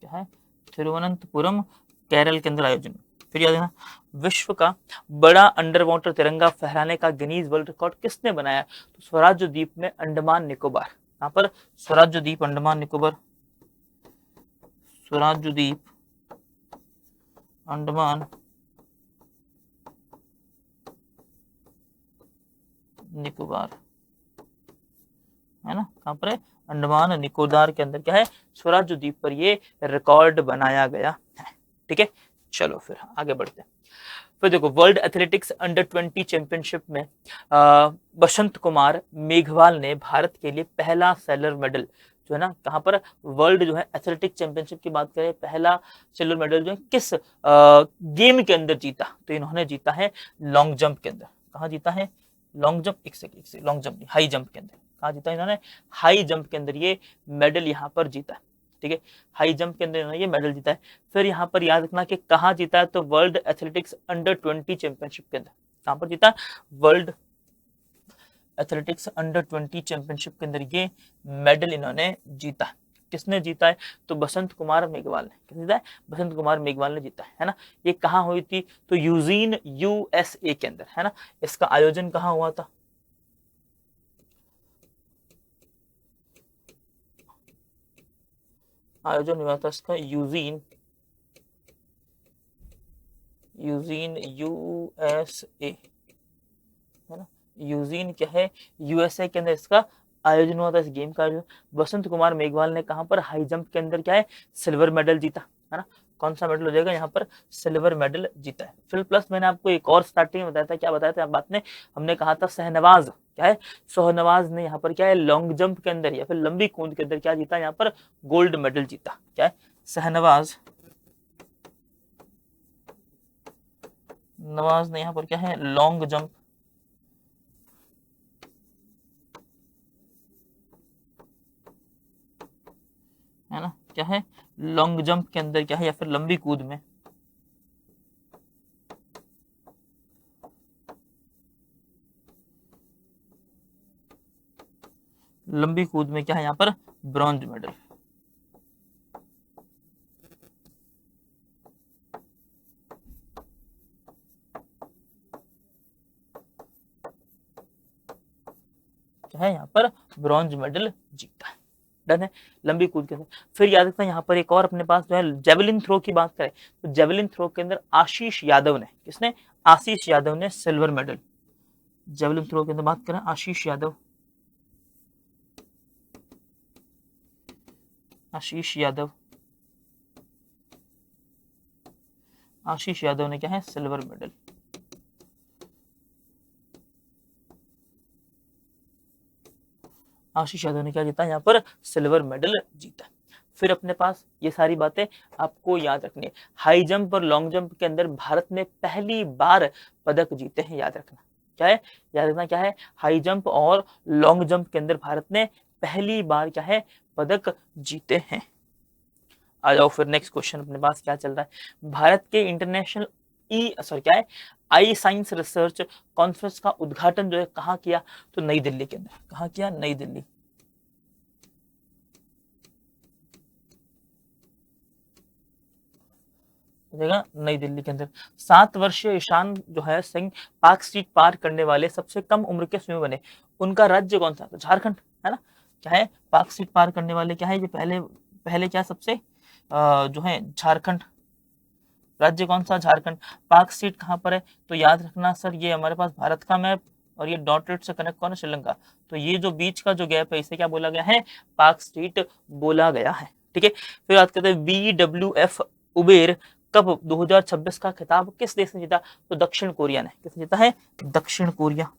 क्या है, तिरुवनंतपुरम केरल के अंदर आयोजन। फिर याद है ना, विश्व का बड़ा अंडर वाटर तिरंगा फहराने का गिनीज वर्ल्ड रिकॉर्ड किसने बनाया, तो स्वराज्य द्वीप में अंडमान निकोबार। यहाँ पर स्वराज्य द्वीप अंडमान निकोबार, स्वराज्य द्वीप अंडमान निकोबार, है ना, कहाँ पर है, अंडमान निकोबार के अंदर क्या है, स्वराज्य द्वीप पर ये रिकॉर्ड बनाया गया है, ठीक है। चलो फिर आगे बढ़ते हैं। फिर देखो, वर्ल्ड एथलेटिक्स अंडर 20 चैंपियनशिप में बसंत कुमार मेघवाल ने भारत के लिए पहला सिल्वर मेडल जो है ना, कहाँ पर, वर्ल्ड जो है एथलेटिक चैंपियनशिप की बात करें, पहला सिल्वर मेडल जो है किस गेम के अंदर जीता, तो इन्होंने जीता है लॉन्ग जंप के अंदर। कहाँ जीता है, लॉन्ग जंप, एक सेकंड, लॉन्ग जंप नहीं, हाई जंप के अंदर। कहाँ जीता इन्होंने, हाई जंप के अंदर ये मेडल यहाँ पर जीता है, ठीक है। हाई जंप के अंदर इन्होंने ये मेडल जीता है। फिर यहाँ पर याद रखना कि कहाँ जीता है, तो वर्ल्ड एथलेटिक्स अंडर 20 चैंपियनशिप के अंदर। कहाँ पर जीता, वर्ल्ड एथलेटिक्स अंडर 20 चैंपियनशिप के अंदर ये मेडल इन्होंने जीता है। किसने जीता है, तो बसंत कुमार मेघवाल ने। किसने जीता है, बसंत कुमार मेघवाल ने जीता है ना। ये कहाँ हुई थी, तो यूजीन यूएसए के अंदर, है ना। इसका आयोजन कहाँ हुआ था, आयोजन हुआ था इसका यूजीन यूएसए, है ना। यूजीन क्या है, यूएसए के अंदर इसका आयोजन हुआ था, इस गेम का आयोजन। बसंत कुमार मेघवाल ने कहां पर, हाई जंप के अंदर क्या है, सिल्वर मेडल जीता, है ना। कौन सा मेडल हो जाएगा यहाँ पर, सिल्वर मेडल जीता है। फिर प्लस मैंने आपको एक और स्टार्टिंग में बताया था, क्या बताया था बात ने, हमने कहा था शहनवाज, क्या है, सोहनवाज ने यहाँ पर क्या है, लॉन्ग जंप के अंदर या फिर लंबी कूद के अंदर क्या जीता, यहाँ पर गोल्ड मेडल जीता। क्या है, शहनवाज नवाज ने यहाँ पर क्या है, लॉन्ग जंप, है ना, क्या है, लॉन्ग जंप के अंदर क्या है, या फिर लंबी कूद में, लंबी कूद में क्या है यहाँ पर, ब्रॉन्ज मेडल। क्या है यहाँ पर, ब्रॉन्ज मेडल जीता है। डन है, लंबी कूद के अंदर। फिर याद रखना यहाँ पर एक और अपने पास जो है जेवलिन थ्रो की बात करें, तो जेवलिन थ्रो के अंदर आशीष यादव ने, किसने, आशीष यादव ने सिल्वर मेडल। जेवलिन थ्रो के अंदर बात करें, आशीष यादव, आशीष यादव, आशीष यादव ने क्या है, सिल्वर मेडल। आशीष यादव ने क्या जीता यहाँ पर, सिल्वर मेडल जीता। फिर अपने पास ये सारी बातें आपको याद रखनी है। हाई जंप और लॉन्ग जंप के अंदर भारत ने पहली बार पदक जीते हैं, याद रखना क्या है, याद रखना क्या है, हाई जंप और लॉन्ग जंप के अंदर भारत ने पहली बार क्या है, पदक जीते हैं। आ जाओ फिर नेक्स्ट क्वेश्चन अपने पास क्या चल रहा है। भारत के इंटरनेशनल क्या है, आई साइंस रिसर्च कॉन्फ्रेंस का उद्घाटन जो है कहाँ किया, तो नई दिल्ली के अंदर। कहाँ किया, नई दिल्ली। नई दिल्ली के अंदर। 7 वर्षीय ईशान जो है सिंह पार्क स्ट्रीट पार करने वाले सबसे कम उम्र के स्विमर बने। उनका राज्य कौन सा, तो झारखंड है ना। क्या है, पार्क स्ट्रीट पार करने वाले क्या है, ये पहले पहले क्या सबसे जो है झारखंड। राज्य कौन सा, झारखंड। पार्क स्ट्रीट कहाँ पर है, तो याद रखना सर ये हमारे पास भारत का मैप, और ये डॉटेड से कनेक्ट कौन है, श्रीलंका। तो ये जो बीच का जो गैप है इसे क्या बोला गया है, पार्क स्ट्रीट बोला गया है। ठीक है, फिर बात करते हैं BWF उबेर कप 2026 का खिताब किस देश ने जीता, तो दक्षिण कोरिया ने। किसने जीता है, दक्षिण कोरिया।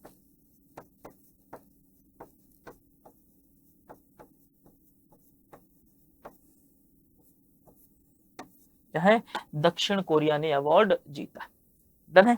क्या है, दक्षिण कोरिया ने अवार्ड जीता। डन है।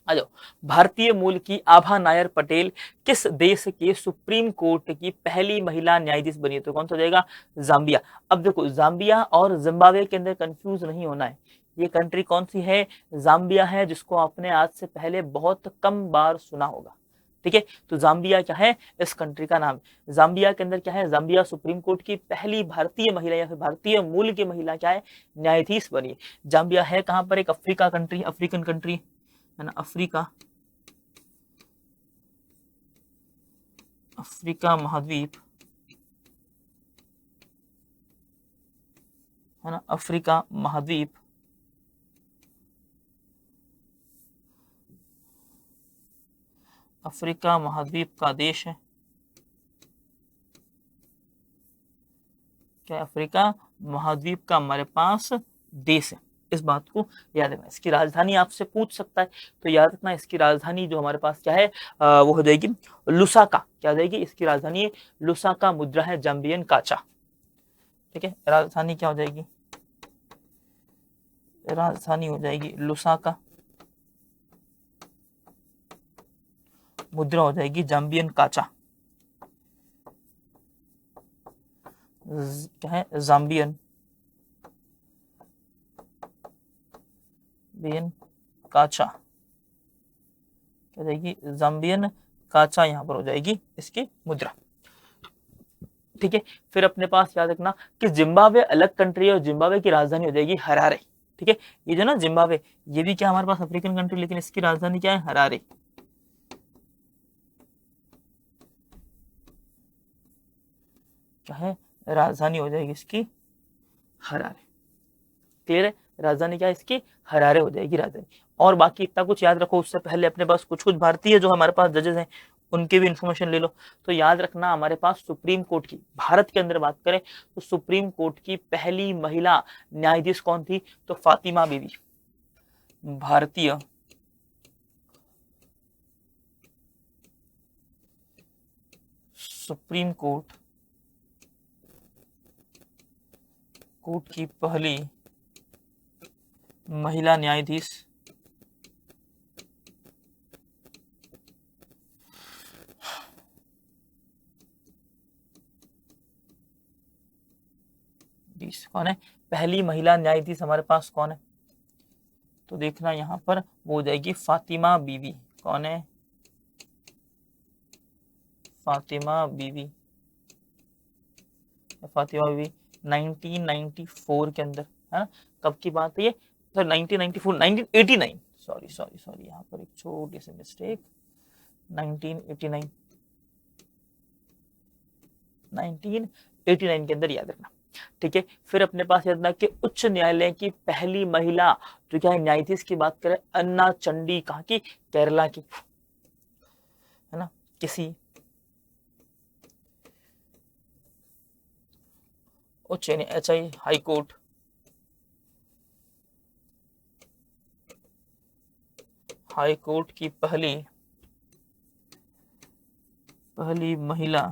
आ जाओ, भारतीय मूल की आभा नायर पटेल किस देश के सुप्रीम कोर्ट की पहली महिला न्यायाधीश बनी है, तो कौन सा हो जाएगा, जाम्बिया। अब देखो जाम्बिया और जिम्बाब्वे के अंदर कंफ्यूज नहीं होना है। ये कंट्री कौन सी है, जाम्बिया है, जिसको आपने आज से पहले बहुत कम बार सुना होगा। ठीक है, तो जाम्बिया क्या है, इस कंट्री का नाम। जाम्बिया के अंदर क्या है, जाम्बिया सुप्रीम कोर्ट की पहली भारतीय महिला या फिर भारतीय मूल की महिला क्या है, न्यायाधीश बनी। जाम्बिया है कहां पर, एक अफ्रीका कंट्री, अफ्रीकन कंट्री है ना, अफ्रीका, अफ्रीका महाद्वीप है ना, अफ्रीका महाद्वीप। अफ्रीका महाद्वीप का देश है क्या, अफ्रीका महाद्वीप का हमारे पास देश है। इस बात को याद रखना। इसकी राजधानी आपसे पूछ सकता है, तो याद रखना इसकी राजधानी जो हमारे पास क्या है वो हो जाएगी लुसाका। क्या हो जाएगी, इसकी राजधानी लुसाका। मुद्रा है जाम्बियन काचा। ठीक है, राजधानी क्या हो जाएगी, राजधानी हो जाएगी लुसाका। मुद्रा हो जाएगी जाम्बियन काचा। क्या है, जाम्बियन काचा। क्या जाएगी, जाम्बियन काचा यहां पर हो जाएगी इसकी मुद्रा। ठीक है, फिर अपने पास याद रखना कि जिम्बाब्वे अलग कंट्री है और जिम्बाब्वे की राजधानी हो जाएगी हरारे। ठीक है, ये जो ना जिम्बाब्वे, ये भी क्या हमारे पास अफ्रीकन कंट्री, लेकिन इसकी राजधानी क्या है, हरारे। क्या है, राजधानी हो जाएगी इसकी हरारे। क्लियर है, राजधानी क्या है इसकी, हरारे हो जाएगी राजधानी। और बाकी इतना कुछ याद रखो, उससे पहले अपने पास कुछ कुछ भारतीय जो हमारे पास जजेस हैं उनके भी इंफॉर्मेशन ले लो। तो याद रखना हमारे पास सुप्रीम कोर्ट की, भारत के अंदर बात करें तो सुप्रीम कोर्ट की पहली महिला न्यायाधीश कौन थी, तो फातिमा बीवी। भारतीय सुप्रीम कोर्ट की पहली महिला न्यायाधीश कौन है, पहली महिला न्यायाधीश हमारे पास कौन है, तो देखना यहां पर वो हो जाएगी फातिमा बीवी। कौन है, फातिमा बीवी। फातिमा बीवी 1994 के अंदर है ना, कब की बात है ये, सर 1994 1989, सॉरी सॉरी सॉरी, यहाँ पर एक छोटी सी मिस्टेक, 1989 1989 के अंदर, याद रखना। ठीक है, फिर अपने पास याद रखना कि उच्च न्यायालय की पहली महिला जो क्या है न्यायाधीश की बात करें, अन्ना चंडी, कहाँ की, केरला की है ना, किसी उच्च HI high court, high court की पहली पहली महिला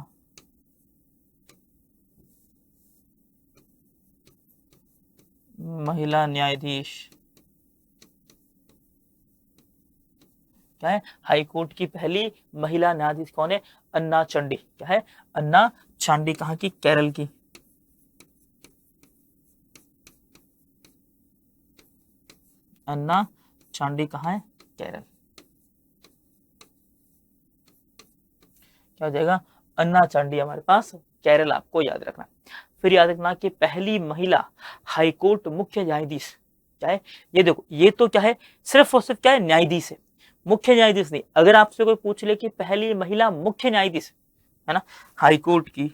न्यायाधीश क्या है? हाई कोर्ट की पहली महिला न्यायाधीश कौन है? अन्ना चंडी। क्या है? अन्ना चांडी। कहाँ की? केरल की। अन्ना चांडी कहाँ है? केरल। क्या हो जाएगा? अन्ना चांडी हमारे पास केरल, आपको याद रखना। फिर याद रखना कि पहली महिला हाईकोर्ट मुख्य न्यायाधीश क्या है? ये देखो, ये तो क्या है, सिर्फ और सिर्फ क्या है? न्यायाधीश है, मुख्य न्यायाधीश नहीं। अगर आपसे कोई पूछ ले कि पहली महिला मुख्य न्यायाधीश है ना हाईकोर्ट की,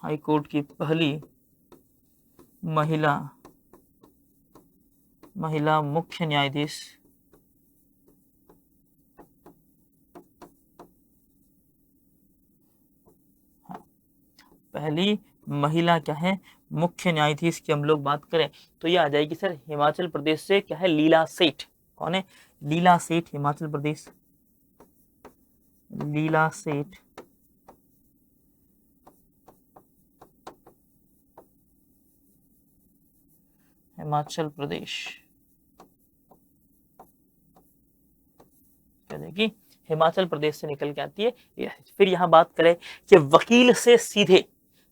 हाईकोर्ट की पहली महिला मुख्य न्यायाधीश पहली महिला क्या है? मुख्य न्यायाधीश की हम लोग बात करें तो ये आ जाएगी सर हिमाचल प्रदेश से। क्या है? लीला सेठ। कौन है? लीला सेठ, हिमाचल प्रदेश। लीला सेठ हिमाचल प्रदेश। क्या जाएगी? हिमाचल प्रदेश से निकल के आती है। फिर यहां बात करें कि वकील से सीधे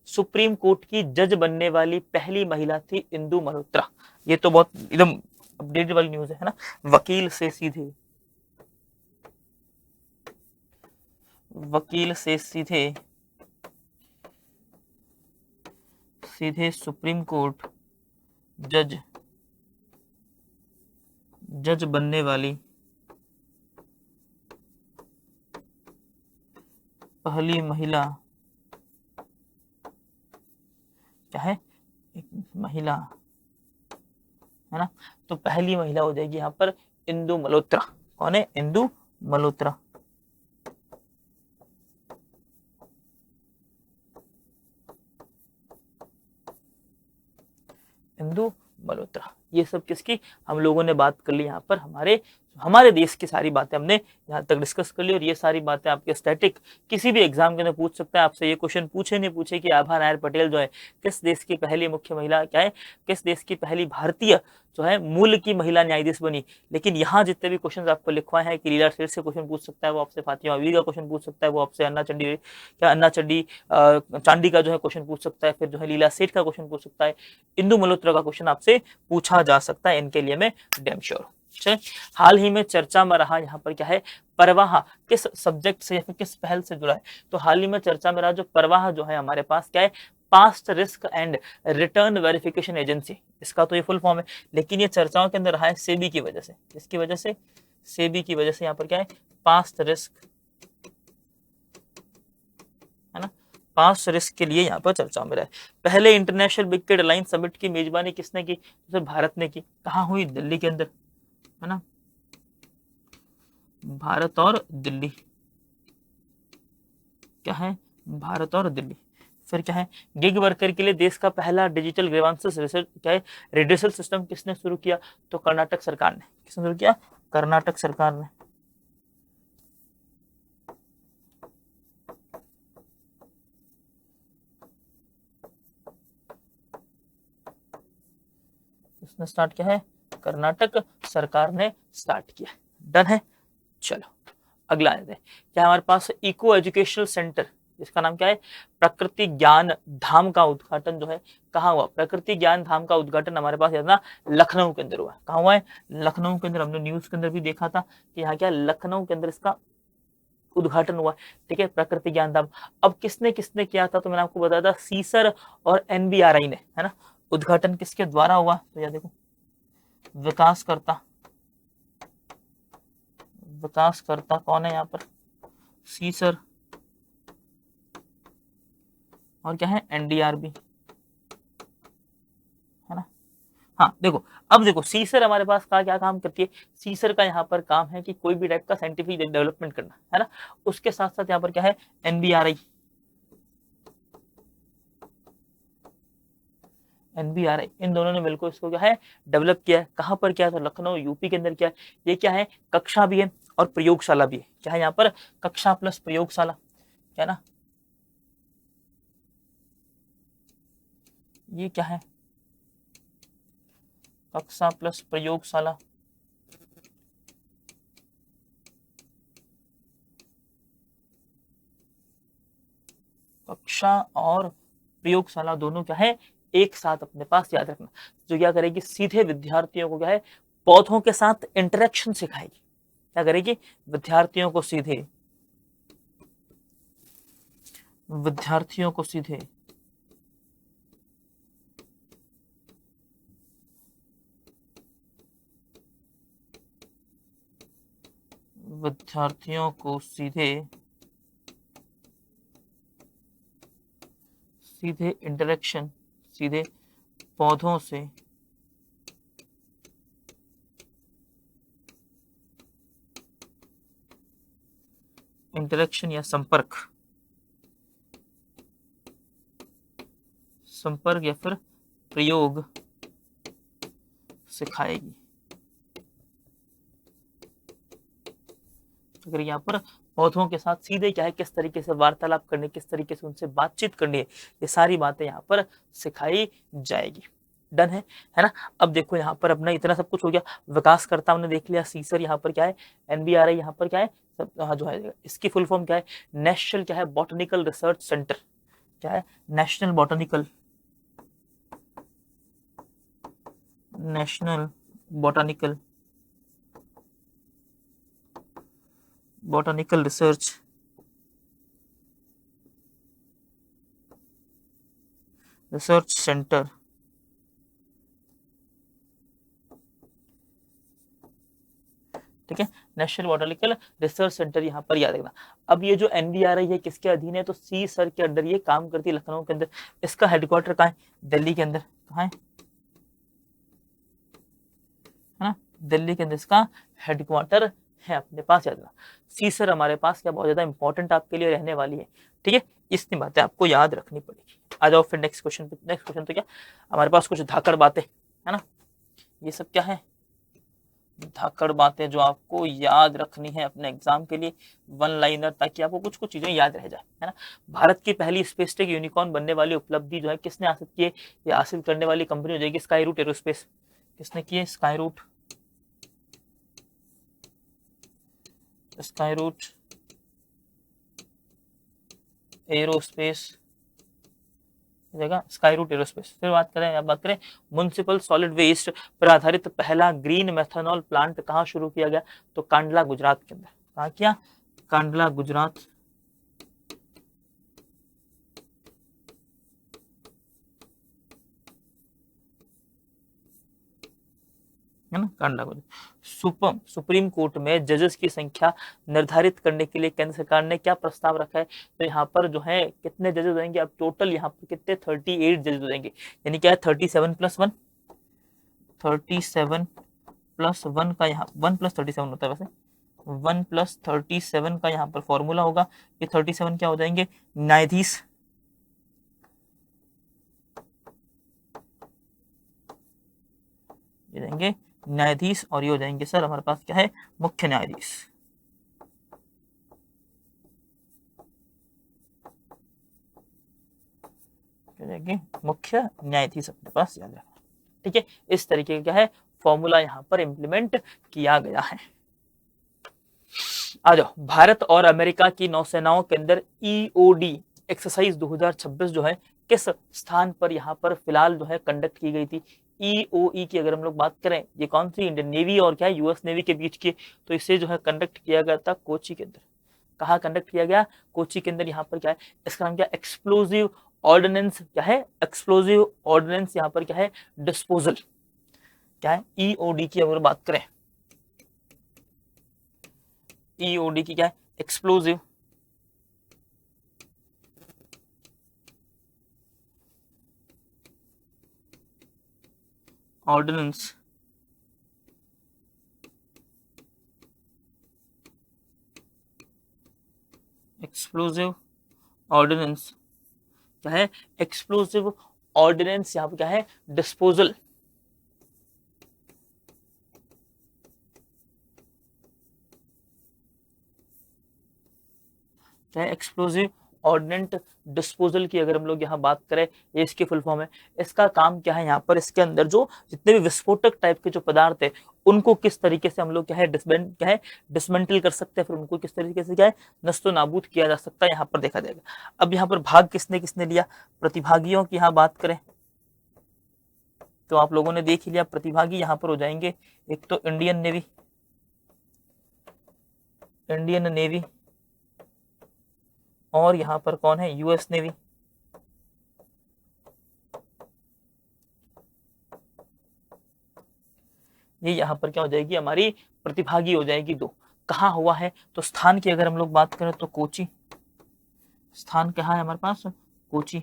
सुप्रीम कोर्ट की जज बनने वाली पहली महिला थी इंदु मल्होत्रा। ये तो बहुत एकदम अपडेटेड वाली न्यूज है ना। वकील से सीधे सुप्रीम कोर्ट जज बनने वाली पहली महिला क्या है? एक महिला है ना। तो पहली महिला हो जाएगी यहां पर इंदु मल्होत्रा। कौन है? इंदु मल्होत्रा। इंदु मल्होत्रा। ये सब किसकी हम लोगों ने बात कर ली यहाँ पर? हमारे देश की सारी बातें हमने यहाँ तक डिस्कस कर ली। और ये सारी बातें आपके स्टैटिक किसी भी एग्जाम के अंदर पूछ सकता है आपसे। ये क्वेश्चन पूछे नहीं पूछे कि आभा नायर पटेल जो है किस देश की पहली मुख्य महिला क्या है, किस देश की पहली भारतीय जो है मूल की महिला न्यायाधीश बनी। लेकिन यहाँ जितने भी क्वेश्चन आपको लिखवाए हैं कि लीला सेठ से क्वेश्चन पूछ सकता है, वो आपसे फातिमा बीवी का क्वेश्चन पूछ सकता है, वो आपसे अन्ना चांडी का जो है क्वेश्चन पूछ सकता है, फिर जो है लीला सेठ का क्वेश्चन पूछ सकता है, इंदु मल्होत्रा का क्वेश्चन आपसे पूछा जा सकता है। इनके लिए मैं डैम श्योर। चलिए, हाल ही में चर्चा में रहा यहाँ पर क्या है? परवाह किस सब्जेक्ट से या फिर किस पहल से जुड़ा है? तो हाल ही में चर्चा में रहा जो परवाह जो है हमारे पास क्या है? Past risk and return verification agency. इसका तो ये फुल फॉर्म है, लेकिन ये चर्चाओं के अंदर रहा है सेबी की वजह से। इसकी वजह से, सेबी की वजह से यहाँ पर क्या है? पास्ट रिस्क है ना, पास्ट रिस्क के लिए यहाँ पर चर्चा में रहा। पहले इंटरनेशनल बिग एयरलाइन समिट की मेजबानी किसने की? तो भारत ने की। कहाँ हुई? दिल्ली के अंदर है ना। भारत और दिल्ली क्या है? भारत और दिल्ली। फिर क्या है? गिग वर्कर के लिए देश का पहला डिजिटल ग्रीवांसेस क्या है? रेडिसल सिस्टम किसने शुरू किया? तो कर्नाटक सरकार ने। किसने शुरू किया? कर्नाटक सरकार ने। किसने स्टार्ट किया है? कर्नाटक सरकार ने स्टार्ट किया। डन है। चलो अगला आते हैं। क्या हमारे पास इको एजुकेशनल सेंटर, इसका नाम क्या है? प्रकृति ज्ञान धाम का उद्घाटन जो है कहाँ हुआ? प्रकृति ज्ञान धाम का उद्घाटन हमारे पास ना लखनऊ के अंदर हुआ। कहाँ हुआ है? लखनऊ के अंदर। हमने न्यूज के अंदर भी देखा था कि यहाँ क्या लखनऊ के अंदर इसका उद्घाटन हुआ। ठीक है, प्रकृति ज्ञान धाम। अब किसने किसने किया था? तो मैंने आपको बताया था सीसर और एनबीआरआई ने, है ना। उद्घाटन किसके द्वारा हुआ? तो यह देखो, विकासकर्ता कौन है यहाँ पर? सीसर और क्या है? एनडीआरबी है ना। हाँ देखो, अब देखो सीसर हमारे पास का क्या काम करती है? सीसर का यहाँ पर काम है कि कोई भी टाइप का साइंटिफिक डेवलपमेंट करना, है ना। उसके साथ साथ यहाँ पर क्या है? एनबीआरआई, इन दोनों ने मिलकर इसको क्या है डेवलप किया है। कहाँ पर किया? तो लखनऊ यूपी के अंदर किया है। ये क्या है? कक्षा भी है और प्रयोगशाला भी है। क्या है यहाँ पर? कक्षा प्लस प्रयोगशाला, क्या ना, ये क्या है? कक्षा प्लस प्रयोगशाला। कक्षा और प्रयोगशाला दोनों क्या है एक साथ अपने पास याद रखना। जो क्या करेगी सीधे विद्यार्थियों को क्या है पौधों के साथ इंटरेक्शन सिखाएगी। क्या करेगी? विद्यार्थियों को सीधे विद्यार्थियों को सीधे विद्यार्थियों को सीधे सीधे इंटरेक्शन, सीधे पौधों से इंटरेक्शन या संपर्क, संपर्क या फिर प्रयोग सिखाएगी। अगर यहाँ पर पौधों के साथ सीधे क्या है किस तरीके से वार्तालाप करनी, किस तरीके से उनसे बातचीत करनी है, ये सारी बातें यहाँ पर सिखाई जाएगी। डन है ना। अब देखो यहाँ पर अपना इतना सब कुछ हो गया, विकासकर्ता हमने देख लिया, सीसर यहाँ पर क्या है, एनबीआरआई यहाँ पर क्या है सब, हाँ जो है इसकी फुल फॉर्म क्या है, नेशनल क्या है बॉटनिकल रिसर्च सेंटर, क्या है national botanical botanical research centre. ठीक है, नेशनल बॉटनिकल रिसर्च सेंटर यहाँ पर याद रखना। अब ये जो एनबीआरआई है किसके अधीन है? तो सी सर के अंडर ये काम करती है, लखनऊ के अंदर। इसका हेडक्वार्टर कहाँ है? दिल्ली के अंदर। कहाँ है ना? दिल्ली के अंदर इसका हेडक्वार्टर है, अपने पास याद रखना। सी सर हमारे पास क्या बहुत ज्यादा इंपॉर्टेंट आपके लिए रहने वाली है। ठीक है, इतनी बातें आपको याद रखनी पड़ेगी। आ जाओ फिर नेक्स्ट क्वेश्चन पे। नेक्स्ट क्वेश्चन तो क्या हमारे पास कुछ धाकड़ बातें है ना, ये सब क्या है धाकड़ बातें जो आपको याद रखनी है अपने एग्जाम के लिए, वन लाइनर, ताकि आपको कुछ कुछ चीजें याद रह जाए, है ना। भारत की पहली स्पेस टेक यूनिकॉर्न बनने वाली उपलब्धि जो है किसने हासिल की है? ये हासिल करने वाली कंपनी हो जाएगी स्काई रूट एरोस्पेस। किसने की है? स्काई रूट एरोस्पेस जगह स्काई रूट एरोस्पेस। फिर बात करें म्युनिसिपल सॉलिड वेस्ट पर आधारित पहला ग्रीन मेथनॉल प्लांट कहाँ शुरू किया गया? तो कांडला गुजरात के अंदर। कहाँ किया? कांडला गुजरात। है ना, कांडला गुजरात। सुप्रीम कोर्ट में जजेस की संख्या निर्धारित करने के लिए केंद्र सरकार ने क्या प्रस्ताव रखा है? तो यहाँ पर जो है कितने जजेस होंगे? अब टोटल यहाँ पर कितने 38 जजेस होंगे, यानी क्या है 37+1, 37+1 का यहाँ 1+37 होता है वैसे, 1+37 का यहाँ पर फॉर्मूला होगा। ये 37 क्या हो जाएंगे? न्यायाधीश, ये देंगे न्यायाधीश, और ये हो जाएंगे सर हमारे पास क्या है मुख्य न्यायाधीश। मुख्य न्यायाधीश अपने पास याद रखना। ठीक है, इस तरीके का क्या है फॉर्मूला यहाँ पर इंप्लीमेंट किया गया है। आ जाओ, भारत और अमेरिका की नौसेनाओं के अंदर ईओडी एक्सरसाइज 2026 जो है किस स्थान पर यहाँ पर फिलहाल जो है कंडक्ट की गई थी? ईओई की अगर हम लोग बात करें, ये कौन सी इंडियन नेवी और क्या यूएस नेवी के बीच की, तो इसे जो है कंडक्ट किया गया था कोची के अंदर। कहाँ कंडक्ट किया गया? कोची के अंदर। यहाँ पर क्या है इसका नाम क्या? Explosive ordnance. क्या है? एक्सप्लोजिव ऑर्डिनेंस यहाँ पर क्या है डिस्पोजल। क्या है? ईओडी की अगर बात करें, ईओडी की क्या है? Explosive ordinance. एक्सप्लोजिव ऑर्डिनेंस क्या है? एक्सप्लोजिव ऑर्डिनेंस यहाँ पर क्या है, डिस्पोजल, क्या है, एक्सप्लोजिव ऑर्डिनेंट डिस्पोजल की अगर हम लोग यहाँ बात करें, ये इसकी फुल फॉर्म है। इसका काम क्या है, यहाँ पर इसके अंदर जो जितने भी विस्फोटक टाइप के जो पदार्थ है उनको किस तरीके से हम लोग क्या है डिसमेंटल कर सकते हैं, फिर उनको किस तरीके से क्या है नस्तो नाबूद किया जा सकता है, यहाँ पर देखा जाएगा। अब यहाँ पर भाग किसने किसने लिया, प्रतिभागियों की यहाँ बात करें तो आप लोगों ने देख ही लिया, प्रतिभागी यहाँ पर हो जाएंगे एक तो इंडियन नेवी और यहाँ पर कौन है, यूएस नेवी। ये यहाँ पर क्या हो जाएगी, हमारी प्रतिभागी हो जाएगी दो। कहाँ हुआ है, तो स्थान की अगर हम लोग बात करें तो कोची, स्थान कहाँ है हमारे पास, कोची।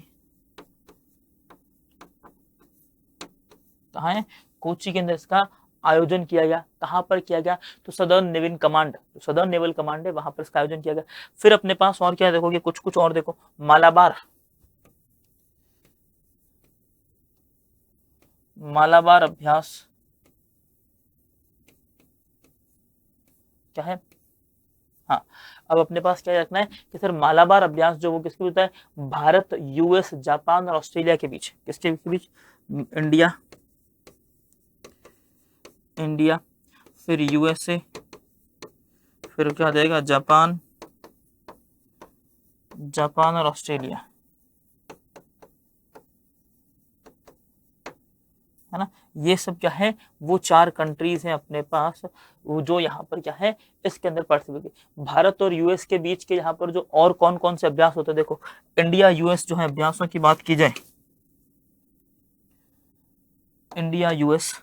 कहाँ है, कोची के अंदर इसका आयोजन किया गया। कहां पर किया गया, तो southern naval command, southern naval command है वहां पर इसका आयोजन किया गया। फिर अपने पास और क्या देखोगे, कुछ और देखो, मालाबार, मालाबार अभ्यास क्या है, हाँ। अब अपने पास क्या रखना है कि सर मालाबार अभ्यास जो वो किसके होता है, भारत, यूएस, जापान और ऑस्ट्रेलिया के बीच, किसके बीच, इंडिया, फिर यूएसए, फिर क्या जाएगा, जापान और ऑस्ट्रेलिया, है ना। ये सब क्या है, वो 4 कंट्रीज हैं अपने पास, वो जो यहाँ पर क्या है इसके अंदर पार्टिसिपेट। भारत और यूएस के बीच के यहाँ पर जो और कौन कौन से अभ्यास होते हैं, देखो इंडिया यूएस जो है अभ्यासों की बात की जाए, इंडिया यूएस,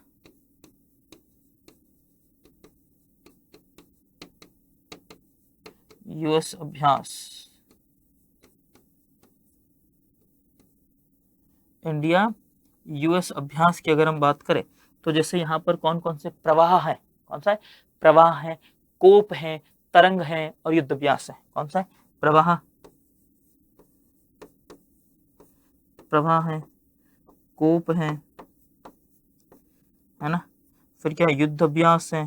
अभ्यास, इंडिया यूएस अभ्यास की अगर हम बात करें तो जैसे यहाँ पर कौन कौन से प्रवाह है, कौन सा है, प्रवाह है, कोप है, तरंग है और युद्ध अभ्यास है। कौन सा है, प्रवाह है, कोप है ना, फिर क्या युद्ध अभ्यास है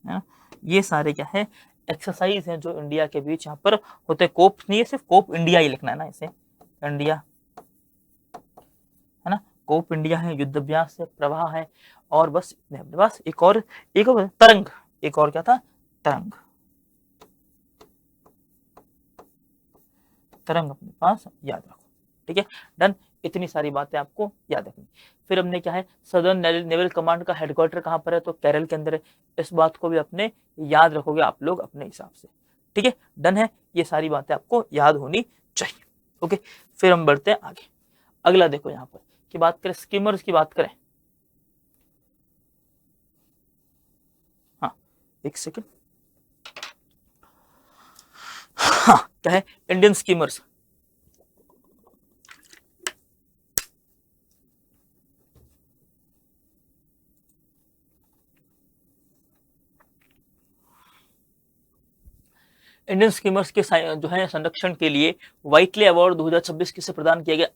ना। ये सारे क्या है एक्सरसाइज हैं जो इंडिया के बीच यहाँ पर होते हैं। कोप नहीं है, सिर्फ कोप इंडिया ही लिखना है ना, इसे इंडिया, है ना। कोप इंडिया है, युद्ध अभ्यास है, प्रवाह है और बस अपने पास एक और तरंग, एक और क्या था, तरंग, अपने पास याद रखो, ठीक है, डन। इतनी सारी बातें आपको याद रखनी। फिर हमने क्या है, सदर्न नेवल कमांड का हेडक्वार्टर कहां पर है, तो केरल के अंदर है। इस बात को भी अपने याद रखोगे आप लोग अपने हिसाब से, ठीक है, डन है। ये सारी बातें आपको याद होनी चाहिए, ओके। फिर हम बढ़ते हैं आगे। अगला देखो यहाँ पर की बात करें, स्कीमर्स की बात करें, हाँ एक सेकेंड, हाँ क्या है, इंडियन स्कीमर्स। इंडियन स्कीमर्स के जो है संरक्षण के लिए वाइटले अवार्ड 2026 किसे प्रदान किया गया,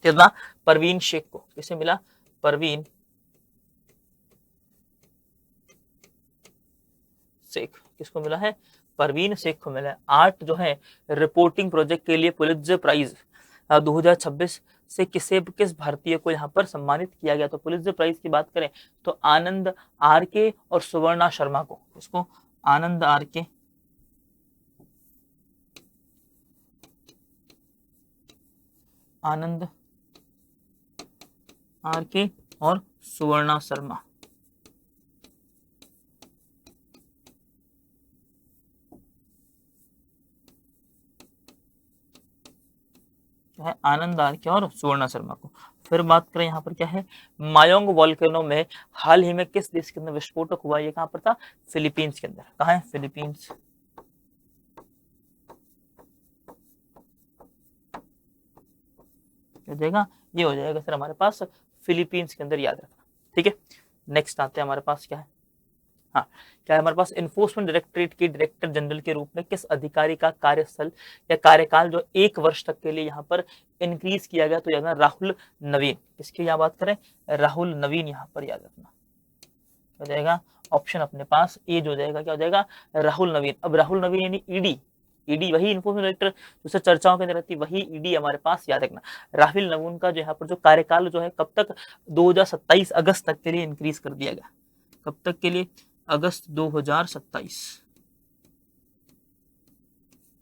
कितना, परवीन शेख को। किसे मिला, परवीन शेख, किसको मिला है, परवीन शेख को मिला है। आर्ट जो है रिपोर्टिंग प्रोजेक्ट के लिए पुलित्जर प्राइज 2026 से किस भारतीय को यहाँ पर सम्मानित किया गया, तो पुलित्जर प्राइज की बात करें तो आनंद आर के और सुवर्णा शर्मा को, इसको आनंद आर के और सुवर्णा शर्मा, क्या है, आनंद आर के और सुवर्णा शर्मा को। फिर बात करें यहाँ पर क्या है, मायोंग वॉल्केनो में हाल ही में किस देश के अंदर विस्फोटक हुआ, ये कहां पर था, फिलीपींस के अंदर। कहां है, फिलीपींस, हो जाएगा, ये हो जाएगा सर हमारे पास फिलीपींस के अंदर, याद रखना, ठीक है। नेक्स्ट आते हैं हमारे पास क्या है, हाँ, क्या है हमारे पास इन्फोर्समेंट डायरेक्टरेट के डायरेक्टर जनरल के रूप में किस अधिकारी का कार्यस्थल या कार्यकाल जो 1 वर्ष तक के लिए यहाँ पर इंक्रीज किया गया, तो याद रखना राहुल नवीन। किसकी यहाँ बात करें, राहुल नवीन यहाँ पर याद रखना हो जाएगा ऑप्शन अपने पास ए जो हो जाएगा, क्या हो जाएगा, राहुल नवीन। अब राहुल नवीन यानी ईडी, ईडी वही इन्फोर्समेंट डायरेक्टर जिससे चर्चाओं के अंदर रहती, वही ईडी हमारे पास याद रखना। राहुल नवीन का जो यहाँ पर जो कार्यकाल जो है कब तक, 2027 अगस्त तक के लिए इंक्रीज कर दिया गया। कब तक के लिए, अगस्त 2027,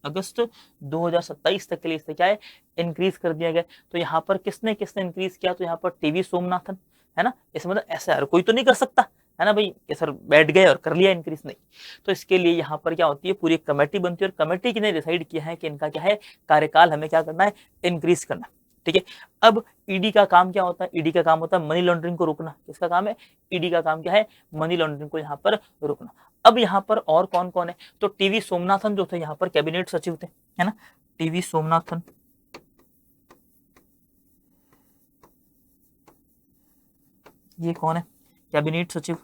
अगस्त 2027 तक के लिए इससे क्या है, इंक्रीज कर दिया गया। तो यहाँ पर किसने किसने इंक्रीज किया, तो यहाँ पर टीवी सोमनाथन, है ना। इसमें मतलब ऐसा हर कोई तो नहीं कर सकता, है ना भाई, कि सर बैठ गए और कर लिया इंक्रीज, नहीं। तो इसके लिए यहाँ पर क्या होती है, पूरी एक कमेटी बनती है और कमेटी ने डिसाइड किया है कि इनका क्या है, कार्यकाल हमें क्या करना है, इंक्रीज करना। ठीक है, अब ईडी का काम क्या होता है, ईडी का काम होता है मनी लॉन्ड्रिंग को रोकना। किसका काम है, ईडी का काम क्या है, मनी लॉन्ड्रिंग को यहाँ पर रोकना। अब यहाँ पर और कौन कौन है, तो टीवी सोमनाथन जो थे यहाँ पर कैबिनेट सचिव थे, है ना, टीवी सोमनाथन, ये कौन है, कैबिनेट सचिव।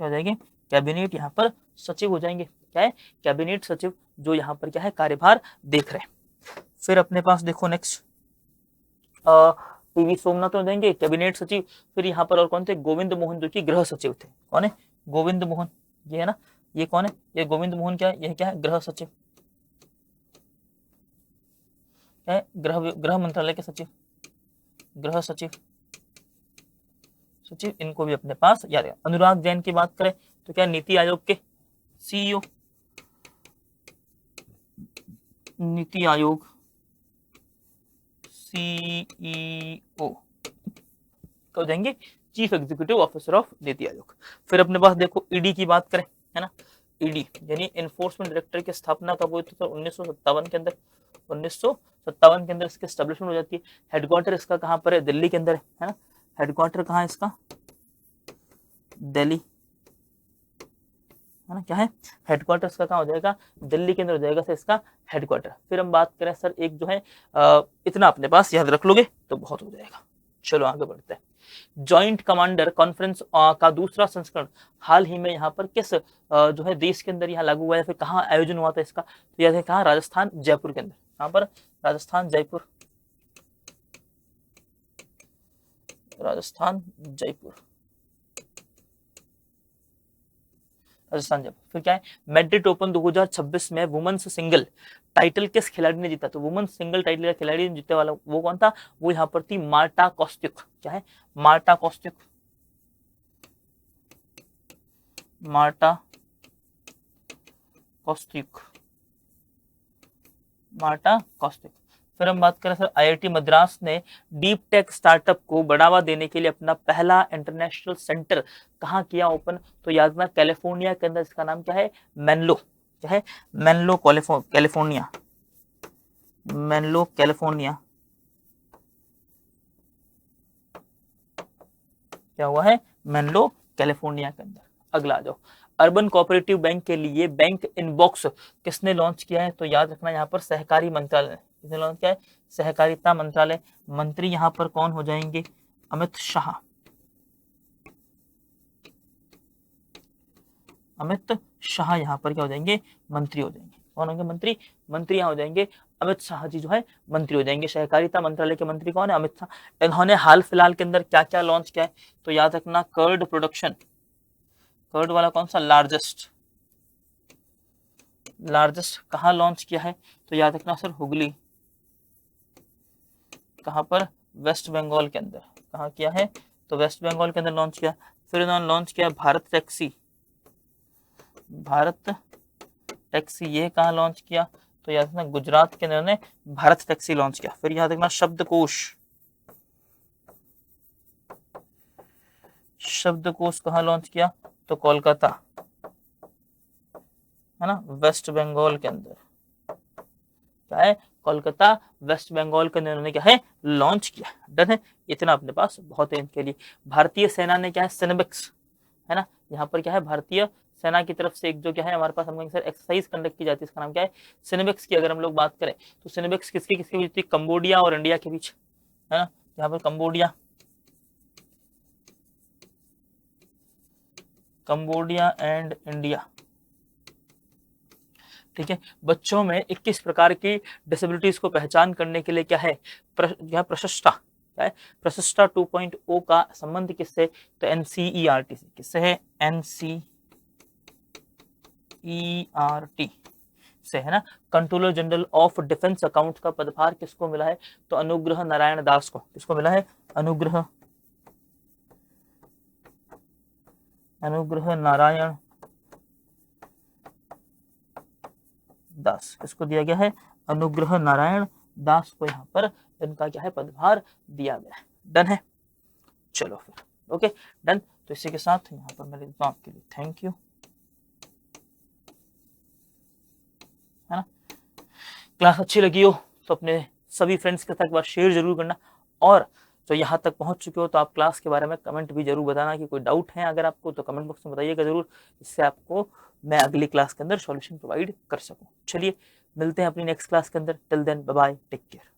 क्या हो जाएंगे, कैबिनेट यहाँ पर सचिव हो जाएंगे। क्या है, कैबिनेट सचिव जो यहाँ पर क्या है, कार्यभार देख रहे हैं। फिर अपने पास देखो नेक्स्ट टीवी सोमनाथ हो जाएंगे कैबिनेट सचिव। फिर यहाँ पर और कौन थे, गोविंद मोहन जो कि गृह सचिव थे। कौन है, गोविंद मोहन, ये है ना, ये कौन है, ये गोविंद मोहन क्या है, ये क्या है, गृह सचिव, क्या है, गृह मंत्रालय के सचिव, गृह सचिव, सचिव, इनको भी अपने पास याद है। अनुराग जैन की बात करें तो क्या, नीति आयोग के सीईओ, नीति आयोग सीईओ हो जाएंगे chief executive officer of NITI Aayog. फिर अपने पास देखो ईडी की बात करें, है ना, ईडी यानी एनफोर्समेंट डायरेक्टर की स्थापना कब हुई थी, तो 1957 के अंदर, 1957 के अंदर इसकी एस्टेब्लिशमेंट हो जाती है। हेडक्वार्टर इसका कहाँ पर है, दिल्ली के अंदर है ना, हेडक्वार्टर कहाँ है इसका, दिल्ली, है ना, क्या है, हेडक्वार्टर इसका कहाँ हो जाएगा, दिल्ली के अंदर हो जाएगा सर इसका हेडक्वार्टर। फिर हम बात करें सर एक जो है इतना अपने पास याद रख लोगे तो बहुत हो जाएगा। चलो आगे बढ़ते हैं। जॉइंट कमांडर कॉन्फ्रेंस का दूसरा संस्करण हाल ही में यहाँ पर किस जो है देश के अंदर यहाँ लागू हुआ है, फिर कहाँ आयोजन हुआ था इसका, तो याद है कहाँ, राजस्थान जयपुर के अंदर। कहाँ पर, राजस्थान जयपुर, राजस्थान जयपुर, राजस्थान जयपुर। फिर क्या है, मैड्रिड ओपन 2026 में वुमेन्स सिंगल टाइटल किस खिलाड़ी ने जीता, तो वुमेन्स सिंगल टाइटल का खिलाड़ी जीतने वाला वो कौन था, वो यहाँ पर थी मार्टा कॉस्त्युक। क्या है, मार्टा कॉस्त्युक, मार्टा कॉस्त्युक, मार्टा कॉस्त्युक। फिर हम बात करें सर आईआईटी मद्रास ने डीप टेक स्टार्टअप को बढ़ावा देने के लिए अपना पहला इंटरनेशनल सेंटर कहाँ किया ओपन, तो याद रखना कैलिफोर्निया के अंदर। इसका नाम क्या है, मेनलो, क्या है, मेनलो कैलिफोर्निया, मेनलो कैलिफोर्निया, क्या हुआ है, मेनलो कैलिफोर्निया के अंदर। अगला आ जाओ, अर्बन कोऑपरेटिव बैंक के लिए बैंक इनबॉक्स किसने लॉन्च किया है, तो याद रखना यहाँ पर सहकारी मंत्रालय ने। किसने लॉन्च किया है, सहकारिता मंत्रालय। मंत्री यहाँ पर कौन हो जाएंगे, अमित शाह, अमित शाह यहाँ पर क्या हो जाएंगे, मंत्री हो जाएंगे। कौन होंगे मंत्री, मंत्री यहाँ हो जाएंगे अमित शाह जी जो है मंत्री हो जाएंगे। सहकारिता मंत्रालय के मंत्री कौन है, अमित शाह। इन्होंने हाल फिलहाल के अंदर क्या क्या लॉन्च किया है, तो याद रखना कर्ड प्रोडक्शन, कर्ड वाला कौन सा, लार्जेस्ट, लार्जेस्ट कहाँ लॉन्च किया है, तो याद रखना सर हुगली, कहाँ पर, वेस्ट बंगाल के अंदर। कहाँ किया है, तो वेस्ट बंगाल के अंदर लॉन्च किया। फिर इन्होंने लॉन्च किया भारत टैक्सी, भारत टैक्सी, ये कहाँ लॉन्च किया, तो याद रखना गुजरात के अंदर ने भारत टैक्सी लॉन्च किया। फिर याद रखना शब्दकोश, शब्दकोश कहाँ लॉन्च किया, तो कोलकाता, है ना, वेस्ट बंगाल के अंदर। क्या है, कोलकाता वेस्ट बंगाल के अंदर उन्होंने क्या है लॉन्च किया। डन है, इतना अपने पास बहुत है इनके लिए। भारतीय सेना ने क्या है, सिनेबिक्स, है ना, यहाँ पर क्या है, भारतीय सेना की तरफ से एक जो क्या है हमारे पास हम सर एक्सरसाइज कंडक्ट की जाती है, इसका नाम क्या है, सिनेबिक्स की। अगर हम लोग बात करें तो सिनेबिक्स किसके किसके बीच थी, कंबोडिया और इंडिया के बीच, है ना, यहाँ पर कंबोडिया एंड इंडिया। ठीक है, बच्चों में 21 प्रकार की डिसेबिलिटीज को पहचान करने के लिए क्या है, प्रशिष्टा, क्या है, प्रशिष्टा 2.0 का संबंध किससे, तो एनसीईआरटी से। किससे है, एनसीईआरटी से, है ना। Controller general of defence account का पदभार किसको मिला है, तो अनुग्रह नारायण दास को। किसको मिला है, अनुग्रह नारायण दास। किसको दिया गया है, अनुग्रह नारायण दास को यहाँ पर इनका क्या है, पदभार दिया गया है। डन है, चलो फिर ओके डन। तो इसी के साथ यहाँ पर मैं लिखता हूँ आपके लिए थैंक यू, है ना। क्लास अच्छी लगी हो तो अपने सभी फ्रेंड्स के साथ एक बार शेयर जरूर करना, और जो यहाँ तक पहुंच चुके हो तो आप क्लास के बारे में कमेंट भी जरूर बताना कि कोई डाउट है अगर आपको, तो कमेंट बॉक्स में बताइएगा जरूर, इससे आपको मैं अगली क्लास के अंदर सॉल्यूशन प्रोवाइड कर सकूं। चलिए मिलते हैं अपनी नेक्स्ट क्लास के अंदर, till then bye bye, take care.